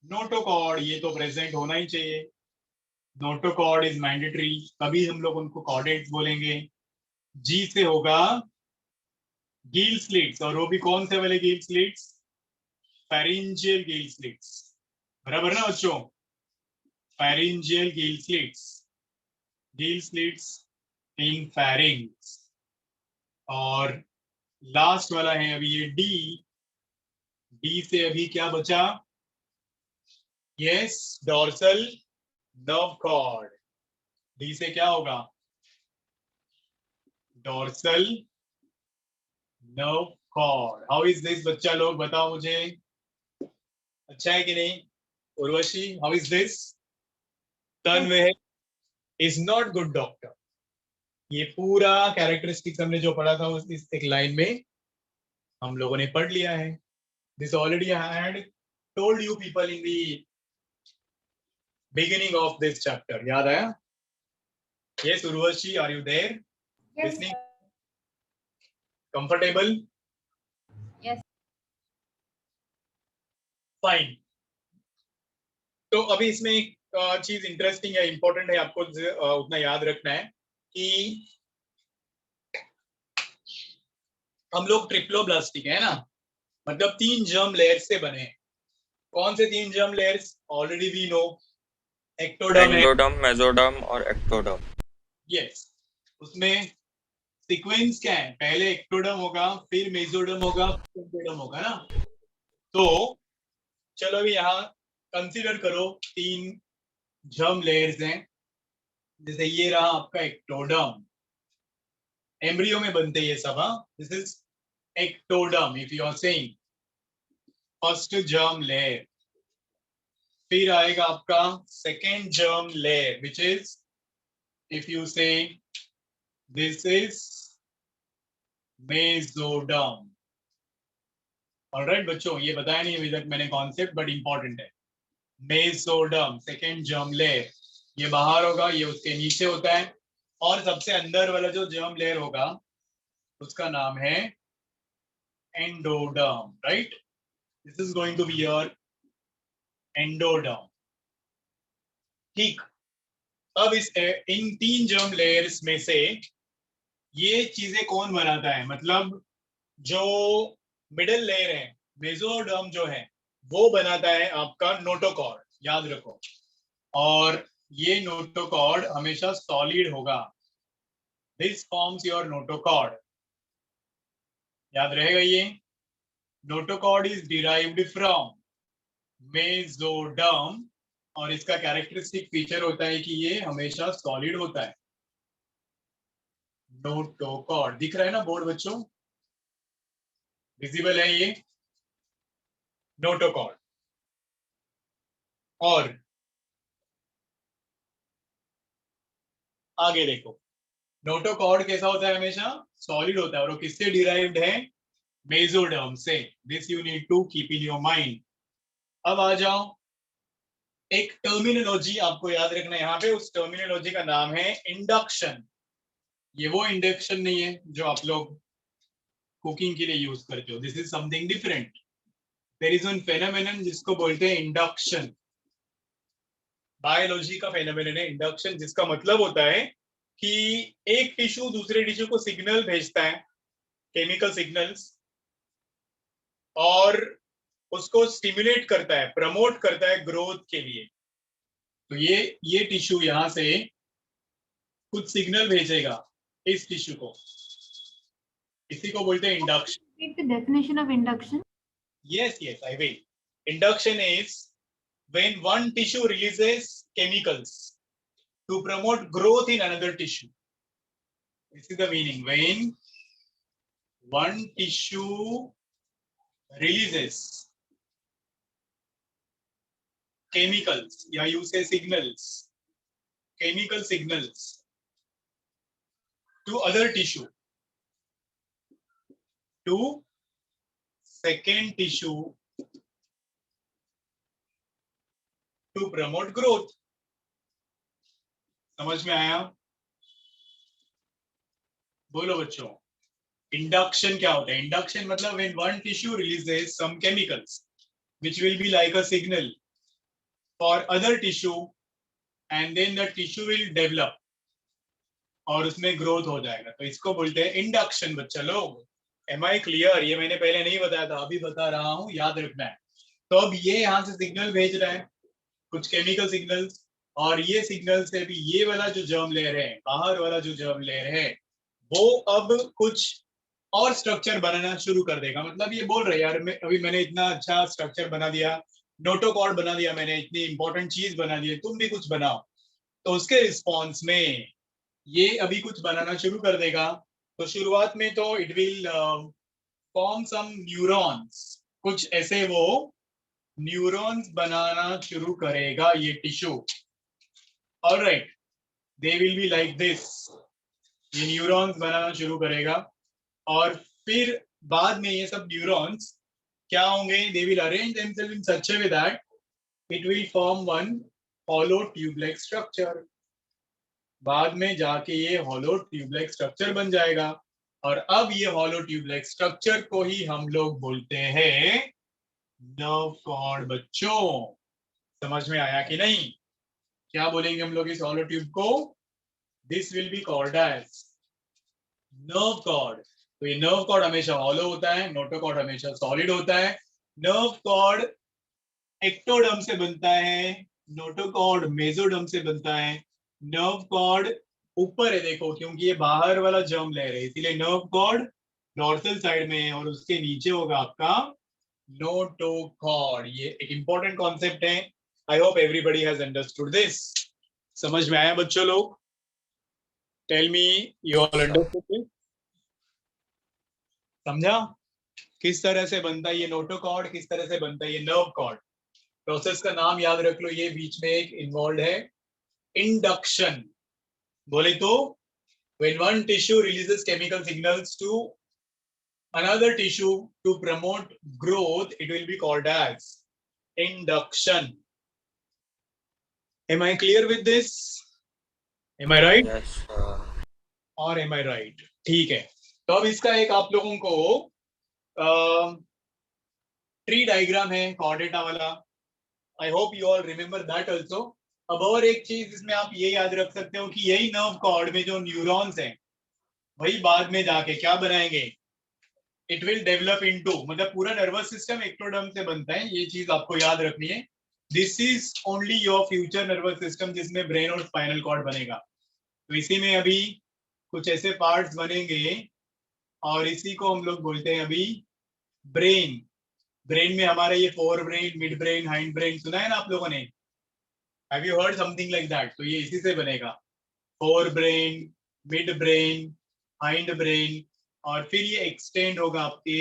नोटोकॉर्ड, ये तो प्रेजेंट होना ही चाहिए. नोटोकॉर्ड इज मैंडेटरी, तभी हम लोग उनको कॉर्डेट्स बोलेंगे. G से होगा गिल स्लिट्स, और वो भी कौन से वाले gill slits? Pharyngeal gill slits. बराबर ना बच्चों? Pharyngeal gill slits, gill slits in pharynx. और लास्ट वाला है अभी ये डी. डी से अभी क्या बचा? Yes, dorsal nerve cord. D से क्या होगा? Dorsal nerve cord. How is this बच्चा, लोग बताओ मुझे. अच्छा है कि नहीं? Urvashi, how is this? Tanveer is not good doctor. ये पूरा कैरेक्टरिस्टिक्स हमने जो पढ़ा था उस इस एक लाइन में हम लोगों ने पढ़ लिया है. This already I had told you people in the beginning of this chapter. याद आया? Yes, Urvashi, are you there? Yes, Listening? sir. Comfortable? Yes. Fine. तो अभी इसमें एक चीज इंटरेस्टिंग है, इंपॉर्टेंट है, आपको उतना याद रखना है कि हम लोग ट्रिप्लोब्लास्टिक है ना, मतलब 3 जर्म लेयर्स से बने हैं. कौन से 3 germ layers? Already we know. Ectoderm है. एक्टोडर्म, मेसोडर्म और एक्टोडर्म. यस. उसमें सीक्वेंस क्या है? पहले एक्टोडर्म होगा, फिर मेसोडर्म होगा, फिर एक्टोडर्म होगा ना. तो चलो अभी यहाँ कंसीडर करो 3 जर्म लेयर्स हैं. जैसे ये रहा आपका एक्टोडर्म. एम्ब्रियो में बनते ये सब. This is ectoderm. If you are saying first germ layer, फिर आएगा आपका second germ layer which is, if you say this is mesoderm. Alright बच्चों, ये बताया नहीं अभी तक मैंने कॉन्सेप्ट, बट इंपॉर्टेंट है। मेसोडर्म सेकेंड जर्म लेयर, ये बाहर होगा, ये उसके नीचे होता है, और सबसे अंदर वाला जो जर्म लेयर होगा उसका नाम है endoderm, right? This is going to be your endoderm. ठीक, अब इस इन 3 जर्म लेयर्स में से ये चीजें कौन बनाता है? मतलब जो मिडिल लेयर है, मेसोडर्म जो है, वो बनाता है आपका नोटोकॉर्ड, याद रखो। और ये नोटोकॉर्ड हमेशा सॉलिड होगा। दिस फॉर्म्स योर नोटोकॉर्ड, याद रहेगा ये। Notochord is derived from mesoderm, और इसका कैरेक्टरिस्टिक फीचर होता है कि ये हमेशा सॉलिड होता है। नोटोकॉर्ड दिख रहा है ना बोर्ड बच्चों, विजिबल है ये नोटोकॉर्ड। और आगे देखो, नोटोकॉर्ड कैसा होता है? हमेशा सॉलिड होता है, और वो किससे डिराइव्ड है? मेसोडर्म से। This you need to keep in your mind. अब आ जाओ, एक टर्मिनोलॉजी आपको याद रखना है यहाँ पे, उस टर्मिनोलॉजी का नाम है इंडक्शन। ये वो इंडक्शन नहीं है जो आप लोग कुकिंग के लिए यूज करते हो, this is something different. There is one phenomenon जिसको बोलते हैं इंडक्शन, बायोलॉजी का फेनोमेनन है इंडक्शन, जिसका मतलब होता है कि एक टिश्यू दूसरे टिश्यू को सिग्नल भेजता है, केमिकल सिग्नल्स, और उसको स्टिमुलेट करता है, प्रमोट करता है ग्रोथ के लिए। तो ये टिश्यू यहां से कुछ सिग्नल भेजेगा इस टिश्यू को, इसी को बोलते हैं induction. Read the definition of induction. Yes, I will. Induction is when one tissue releases chemicals to promote growth in another tissue. This is the meaning. When one tissue releases chemicals, या you say signals, chemical signals to other tissue, to second tissue to promote growth. समझ में आया? बोलो बच्चों, इंडक्शन क्या होता है? इंडक्शन मतलब when one tissue releases some chemicals which will be like a signal for other tissue, and then the tissue will develop, और उसमें ग्रोथ हो जाएगा, तो इसको बोलते हैं इंडक्शन। बच्चा लोग, एम आई क्लियर? ये मैंने पहले नहीं बताया था, अभी बता रहा हूँ, याद रखना है। तो अब ये यहाँ से सिग्नल भेज रहा है, कुछ केमिकल सिग्नल्स, और ये सिग्नल से भी ये वाला जो जर्म लेयर है, बाहर वाला जो जर्म लेयर है, वो अब कुछ और स्ट्रक्चर बनाना शुरू कर देगा। मतलब ये बोल रहे यार, अभी मैंने इतना अच्छा स्ट्रक्चर बना दिया, नोटोकॉर्ड बना दिया मैंने, इतनी इंपॉर्टेंट चीज बना दी, तुम भी कुछ बनाओ। तो उसके रिस्पॉन्स में ये अभी कुछ बनाना शुरू कर देगा। तो शुरुआत में तो it will form some neurons, कुछ ऐसे वो न्यूरॉन्स बनाना शुरू करेगा ये tissue. Alright, they will be like this, ये न्यूरॉन्स बनाना शुरू करेगा, और फिर बाद में ये सब न्यूरॉन्स क्या होंगे? They will arrange themselves in such a way that it will form one hollow tube like structure. बाद में जाके ये हॉलो ट्यूब लाइक स्ट्रक्चर बन जाएगा, और अब ये हॉलो ट्यूब लाइक स्ट्रक्चर को ही हम लोग बोलते हैं नर्व कॉर्ड। बच्चों समझ में आया कि नहीं? क्या बोलेंगे हम लोग इस हॉलो ट्यूब को? This will be called as nerve cord. तो ये नर्व कॉर्ड हमेशा हॉलो होता है, नोटोकॉर्ड हमेशा सॉलिड होता है। नर्व कॉर्ड एक्टोडर्म से बनता है, नोटोकॉर्ड मेसोडर्म से बनता है। नर्व कॉर्ड ऊपर है देखो, क्योंकि ये बाहर वाला जर्म लेयर है, इसीलिए नर्व कॉर्ड डॉर्सल साइड में है, और उसके नीचे होगा आपका नोटोकॉर्ड। ये एक इंपॉर्टेंट कॉन्सेप्ट है। I hope everybody has understood this. समझ में आया बच्चों लोग? Tell me, you all understood this? समझा किस तरह से बनता है ये नोटोकॉर्ड, किस तरह से बनता है ये नर्व कॉर्ड? प्रोसेस का नाम याद रख लो, ये बीच में एक इन्वॉल्व है इंडक्शन। बोले तो when one tissue releases chemical signals to another tissue to promote growth, it will be called as induction. Am I clear with this? Am I right? Yes, or am I right? ठीक है, तो अब इसका एक आप लोगों को ट्री डायग्राम है कॉर्डेटा वाला. I hope you all remember that also. अब और एक चीज इसमें आप ये याद रख सकते हो कि यही नर्व कॉर्ड में जो न्यूरॉन्स हैं वही बाद में जाके क्या बनाएंगे, इट विल डेवलप इनटू, मतलब पूरा नर्वस सिस्टम एक्टोडर्म से बनता है, ये चीज आपको याद रखनी है. This is only your future nervous system जिसमें ब्रेन और स्पाइनल कॉर्ड बनेगा. तो इसी में अभी कुछ ऐसे पार्ट्स बनेंगे और इसी को हम लोग बोलते हैं अभी ब्रेन. ब्रेन में हमारा ये fore brain, mid brain, hind brain सुना है ना आप लोगों ने? Have you heard something like that? तो ये इसी से बनेगा, fore brain, mid brain, hind brain, और फिर ये एक्सटेंड होगा आपके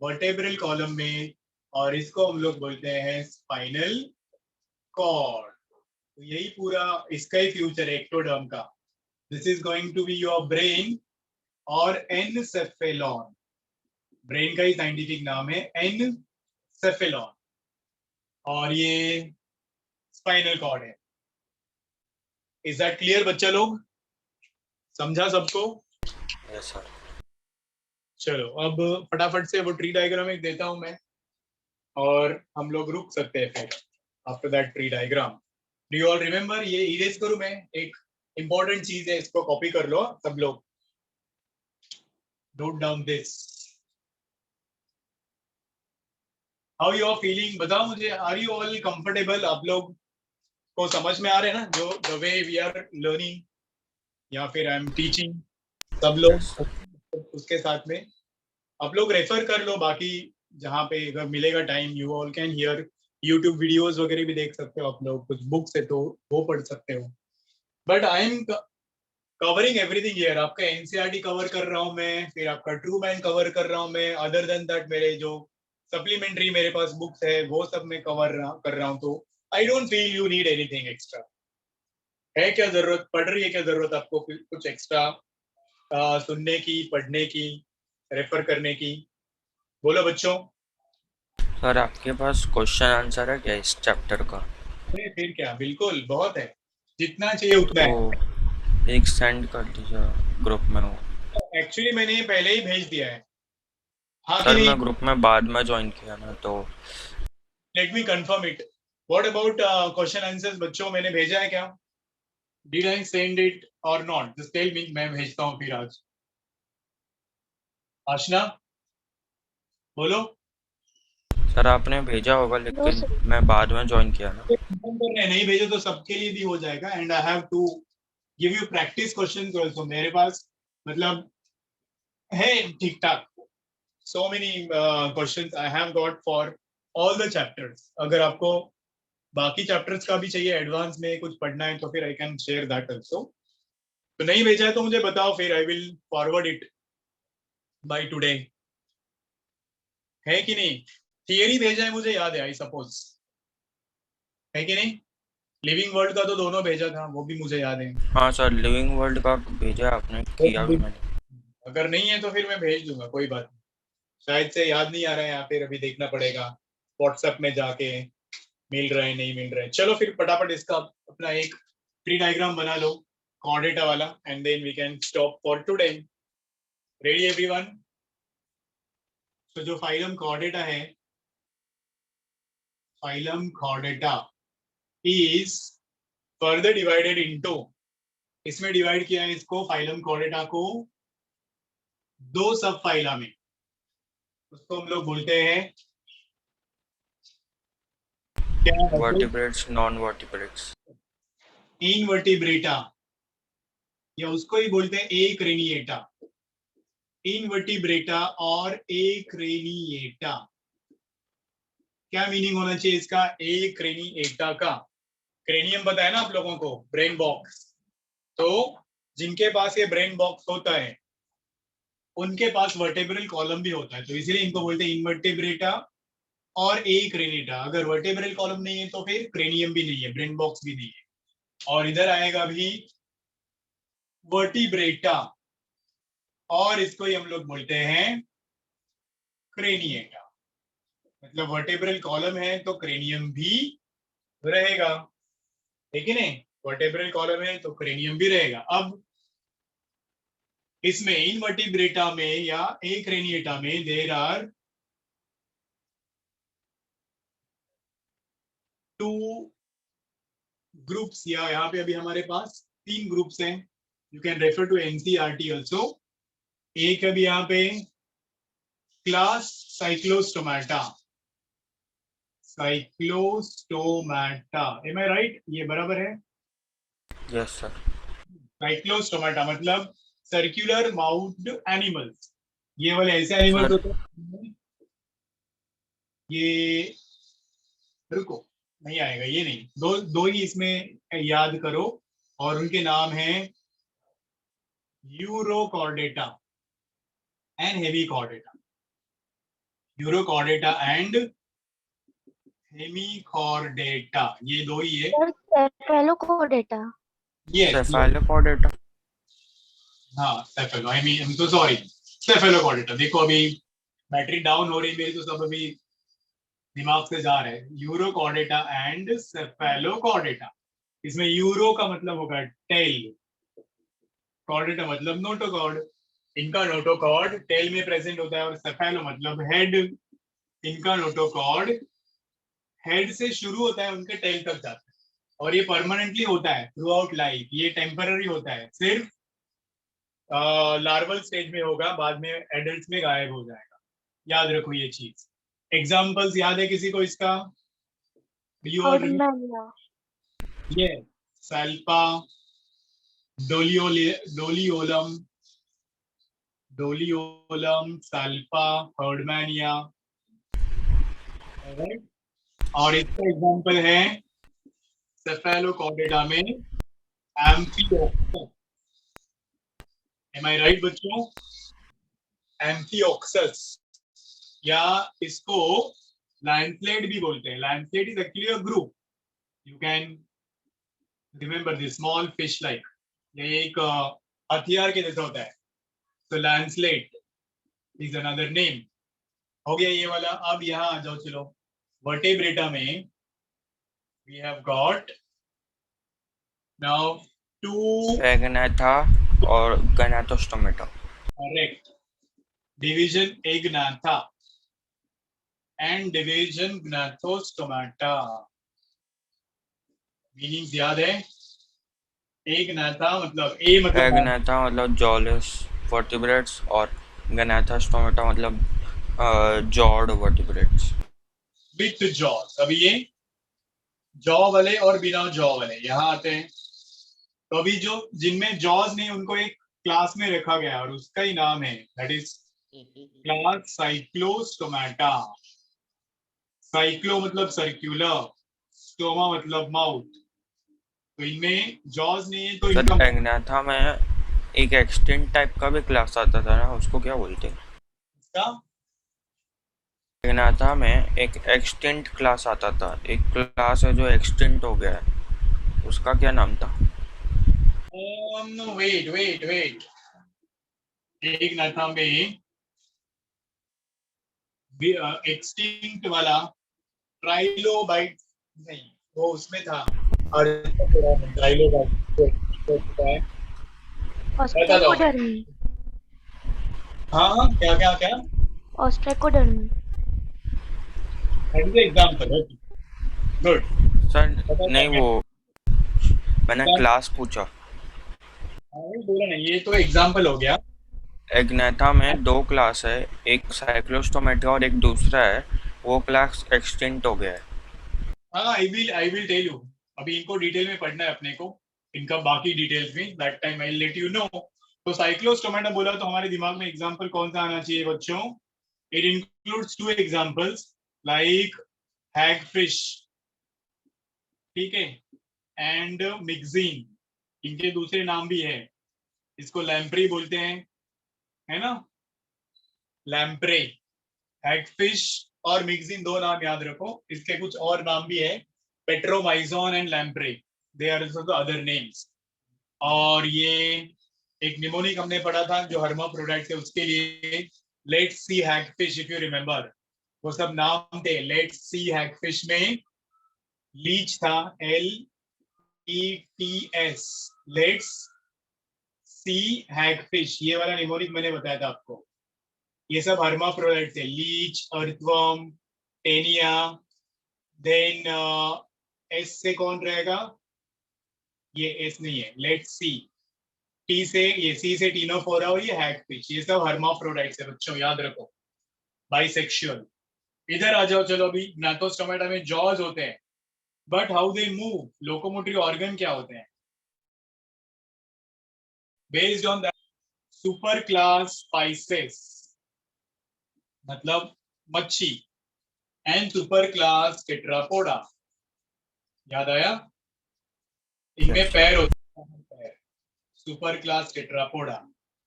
वर्टेब्रल कॉलम में और इसको हम लोग बोलते हैं स्पाइनल कॉर्ड. तो यही पूरा इसका ही फ्यूचर है एक्टोडर्म का. This is going to be your brain और एनसेफेलॉन. ब्रेन का ही साइंटिफिक नाम है एनसेफेलॉन और ये स्पाइनल कॉर्ड है. इज दैट क्लियर बच्चा लोग? समझा सबको? yes sir. चलो अब फटाफट से वो ट्री डायग्राम एक देता हूं मैं और हम लोग रुक सकते हैं फिर after that tree diagram. Do you all remember? ये इरेज करूं मैं? एक इंपॉर्टेंट चीज है, इसको कॉपी कर लो सब लोग. Note down this. How you are feeling बताओ मुझे. Are you all comfortable? आप लोग को समझ में आ रहे हैं ना जो the way we are learning या फिर आई एम टीचिंग? सब लोग Yes, sir. उसके साथ में आप लोग रेफर कर लो. बाकी जहाँ पे अगर मिलेगा time you all can hear YouTube videos वगैरह भी देख सकते हो आप लोग. कुछ बुक्स है तो वो पढ़ सकते हो. But I am covering everything here. आपका एनसीईआरटी कवर कर रहा हूँ मैं, फिर आपका ट्रू मैन कवर कर रहा हूँ मैं. अदर देन दैट मेरे जो सप्लीमेंट्री मेरे पास बुक्स है वो सब मैं कर रहा हूँ. तो I don't feel you need anything extra. है क्या जरूरत, पड़ रही है क्या जरूरत आपको कुछ एक्स्ट्रा सुनने की, पढ़ने की, रेफर करने की? बोलो बच्चों. सर आपके पास क्वेश्चन आंसर है क्या इस चैप्टर का? फिर क्या, बिल्कुल बहुत है, जितना चाहिए उतना है. तो एक सेंड कर दीजिए ग्रुप में वो. एक्चुअली मैंने ये पहले ही भेज दिया है. हाँ कि सर नहीं? मैं ग्रुप में बाद में ज्वाइन किया ना तो. Let me confirm it. What about question answers बच्चों, मैंने भेजा है क्या? डिड आई सेंड इट और नॉट? जस्ट टेल मी, मैं भेजता हूँ फिर आज. आशना बोलो. सर आपने भेजा होगा No, लेकिन sir. मैं बाद में ज्वाइन किया ना. नहीं भेजो तो सबके लिए भी हो जाएगा. And I have to give you practice questions also. मेरे पास मतलब है ठीक ठाक. so many questions I have got for all the chapters. अगर आपको बाकी चैप्टर्स का भी चाहिए एडवांस में कुछ पढ़ना है तो फिर I can share that also. तो नहीं भेजा है तो मुझे बताओ, फिर I will forward it by today. है कि नहीं? थियरी भेजा है मुझे याद है, आई सपोज, है कि नहीं? लिविंग वर्ल्ड का तो दोनों भेजा था, वो भी मुझे याद है. हाँ सर लिविंग वर्ल्ड का भेजा आपने, किया भी मैंने. अगर नहीं है तो फिर मैं भेज दूंगा, कोई बात नहीं. शायद से याद नहीं आ रहा है या फिर अभी देखना पड़ेगा व्हाट्सएप में जाके मिल रहा है नहीं मिल रहा है. चलो फिर फटाफट इसका अपना एक ट्री डायग्राम बना लो कॉर्डेटा वाला and then we can stop for today. Ready everyone? तो जो फाइलम कॉर्डेटा है, phylum chordata is further divided into, इसमें डिवाइड किया है इसको फाइलम कॉर्डेटा को दो सब फाइला में. उसको हम लोग बोलते हैं क्या? Vertebrates, non vertebrates. इनवर्टिब्रेटा, या उसको ही बोलते हैं एक्रेनिएटा. इनवर्टिब्रेटा और एक्रेनिएटा. क्या मीनिंग होना चाहिए इसका? एक्रेनिएटा का. क्रेनियम पता है ना आप लोगों को, ब्रेन बॉक्स. तो जिनके पास ये ब्रेन बॉक्स होता है उनके पास वर्टेब्रल कॉलम भी होता है, तो इसलिए इनको बोलते हैं इनवर्टिब्रेटा और एक्रेनिएटा. अगर वर्टेब्रल कॉलम नहीं है तो फिर क्रेनियम भी नहीं है, ब्रेन बॉक्स भी नहीं है. और इधर आएगा भी वर्टिब्रेटा और इसको ही हम लोग बोलते हैं क्रेनिएटा। मतलब वर्टेब्रल कॉलम है तो क्रेनियम भी रहेगा, ठीक है नहीं? वर्टेब्रल कॉलम है तो क्रेनियम भी रहेगा। अब इसमें इनवर्टिब्रेटा में या एक्रेनिएटा में देर आर टू ग्रुप्स, या यहाँ पे अभी हमारे पास 3 ग्रुप्स हैं। You can refer to NCERT also. एक अभी यहाँ पे class cyclostomata, cyclostomata, am I right? ये बराबर है? Yes, sir. साइक्लोस्टोमाटा मतलब सर्कुलर माउथ्ड एनिमल्स। ये वाले ऐसे एनिमल्स Sir. होते हैं, ये रुको नहीं आएगा, ये नहीं, दो ही इसमें याद करो और उनके नाम हैं यूरोकॉर्डेटा एंड हेमीकॉर्डेटा। यूरोकॉर्डेटा एंड हेमीकॉर्डेटा, ये दो ही है। Cephalochordata. Yes, Cephalochordata. हाँ सेफेलो, आई मीन तो सॉरी, सेफेलोकॉर्डेटा। देखो अभी बैटरी डाउन हो रही मेरी, तो सब अभी दिमाग से जा रहे हैं। Urochordata and Cephalochordata. इसमें यूरो का मतलब होगा टेल, कॉर्डेटा मतलब नोटोकॉर्ड। इनका नोटोकॉर्ड टेल में प्रेजेंट होता है, और सेफेलो मतलब हेड। इनका नोटोकॉर्ड हेड से शुरू होता है, उनके टेल तक जाता है, और ये परमानेंटली होता है थ्रू आउट लाइफ। ये टेम्पररी होता है, सिर्फ लार्वल स्टेज में होगा, बाद में एडल्ट में गायब हो जाएगा। याद रखो ये चीज। एग्जाम्पल्स याद है किसी को इसका? You all Herdmania. ये सैल्पा, डोलियोलम, डोलियोलम, सैल्पा, हर्डमैनिया। और इसका एग्जांपल है सेफेलोकॉर्डेटा में एम्फिओक्सस। एम आई राइट बच्चों? एम्फिओक्सस, या इसको लैंसलेट भी बोलते हैं। Lancelet is actually a group, you can remember this, small fish like. ये एक हथियार के जैसा होता है, तो लैंसलेट इज अनदर नेम। हो गया ये वाला। अब यहाँ आ जाओ, चलो वर्टेब्रेटा में we have got now two Agnatha और Ganathostomata. correct division Agnatha and division Gnathostomata. Meanings याद है? Agnatha मतलब A मतलब Agnatha मतलब jawless vertebrates और Ganathostomata मतलब jawed vertebrates. With jaws. अभी ये जॉ वाले और बिना जॉ वाले यहाँ आते हैं। तो अभी जो जिनमें जॉज नहीं, उनको एक क्लास में रखा गया और उसका ही नाम है, that is class Cyclostomata. Cyclo मतलब सर्कुलर, स्टोमा मतलब माउथ। तो इनमें जॉज नहीं है, तो सर इनका एग्नाथा में एक एक्सटेंट टाइप का भी क्लास आता था ना, उसको क्या बोलते हैं? क्या? एग्नाथा में एक एक्सटेंट क्लास आता था, एक क्लास है जो एक्सटेंट हो गया है, उसका क्या नाम था? वेट एक नाथा में एक्सटिंक्ट वाला ट्राइलोबाइट नहीं, वो उसमें था। और ट्राइलोबाइट है, बता दो। Ostracodermy. हाँ, क्या क्या क्या? Ostracodermy. That is example. Okay, good. Sir नहीं, वो मैंने क्लास पूछा। बोला नहीं, ये तो एग्जांपल हो गया। एग्नाथा में दो क्लास है, एक साइक्लोस्टोमेटा और एक दूसरा है, वो क्लास एक्सटेंट हो गया है। हाँ, आई विल टेल यू। अभी इनको डिटेल में पढ़ना है अपने को, इनका बाकी डिटेल्स भी, that time I will let you know. तो साइक्लोस्टोमेटा बोला तो हमारे दिमाग में एग्जांपल कौन सा आना चाहिए बच्चों? It includes 2 examples like hagfish, ठीक है, एंड मिक्सिन। इनके दूसरे नाम भी है, इसको लैम्प्रे बोलते हैं, है ना? लैम्प्रे, हैगफिश और मिक्सिन, दो नाम याद रखो। इसके कुछ और नाम भी है, petromyzon and lamprey, they are also the other names. और ये एक निमोनिक हमने पढ़ा था जो हर्माफ्रोडाइट है, उसके लिए let's see hagfish, if you remember, वो सब नाम थे। लेट्स सी हैगफिश में लीच था, LETS, लेट्स सी हैगफिश, ये वाला निमोनिक मैंने बताया था आपको। ये सब हर्माफ्रोडाइट थे, leech, earthworm, taenia. Then S से कौन रहेगा, ये एस नहीं है, लेट्स सी। टी से, ये सी से टीनोफोरा और ये हैगफिश, ये सब हर्माफ्रोडाइट्स है बच्चों, याद रखो, बाइसेक्सुअल। इधर आ जाओ, चलो अभी ग्नाथोस्टोमेटा में जॉज होते हैं, but how they move, locomotory organ क्या होते हैं? Based on that super class spices, मतलब मच्छी, एंड सुपर क्लास टेट्रापोडा, याद आया? इनमें Yes, sir. पैर होते हैं, सुपर क्लास टेट्रापोडा।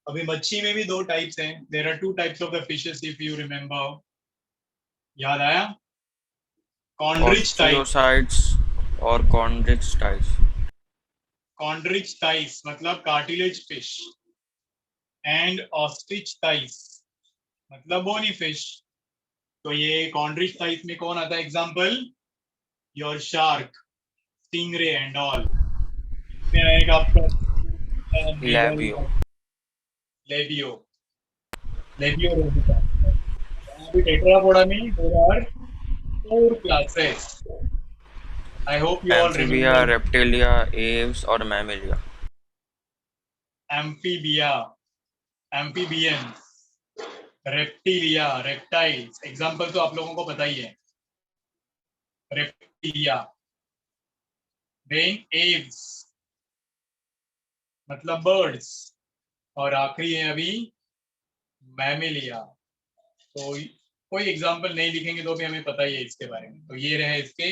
अभी मच्छी में भी दो टाइप्स हैं, there are two types of the fishes, if you remember, याद आया? कॉन्ड्रिच टाइप, Osteocytes और chondrichthyes टाइप्स। कॉन्ड्रिच टाइस मतलब cartilage fish, and osteichthyes मतलब बोनी फिश। तो ये कॉन्ड्रिच टाइस में कौन आता है? Example, your shark, stingray and all. इसमें आएगा आपका Labio. Labio, labio रोजिटा। अभी टेट्रापोडा में there are 4 classes. I hope you all Amphibia, remember. reptilia, aves और mammalia. Amphibia, amphibians, reptilia, reptiles, example तो आप लोगों को पता ही है, reptilia, then aves मतलब birds, और आखिरी है अभी मैमिलिया। तो कोई एग्जाम्पल नहीं लिखेंगे तो भी हमें पता ही है इसके बारे में। तो ये रहे इसके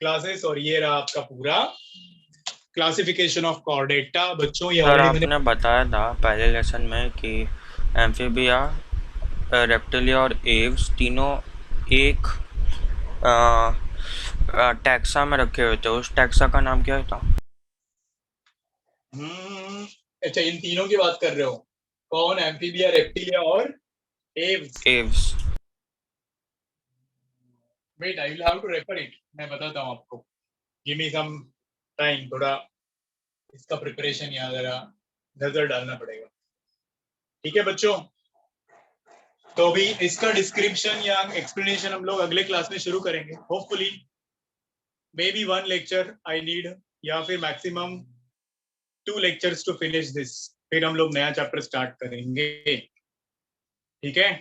क्लासेस, और ये रहा आपका पूरा क्लासिफिकेशन ऑफ कॉर्डेटा। बच्चों ये सर ऑलरेडी मैंने आपने बताया था पहले लेसन में कि एम्फीबिया, रेप्टिलिया और एव्स तीनों एक टैक्सा में रखे हुए थे। उस टैक्सा का नाम क्या था? अच्छा, इन तीनों की बात कर रहे हो? कौन? एम्फीबिया, रेप्टिलिया और aves. Aves. Wait, I will have to refer it, मैं बताता हूँ आपको, गिव मी सम टाइम, थोड़ा इसका प्रिपरेशन यहाँ जरा नजर डालना पड़ेगा। ठीक है बच्चों, तो अभी इसका डिस्क्रिप्शन या एक्सप्लेनेशन हम लोग अगले क्लास में शुरू करेंगे, hopefully may be 1 lecture I need, या फिर maximum 2 lectures to finish this, फिर हम लोग नया चैप्टर स्टार्ट करेंगे। ठीक है,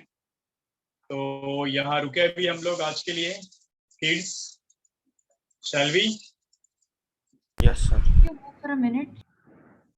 तो यहाँ रुके अभी हम लोग आज के लिए। Kids, shall we? Yes sir. For a minute.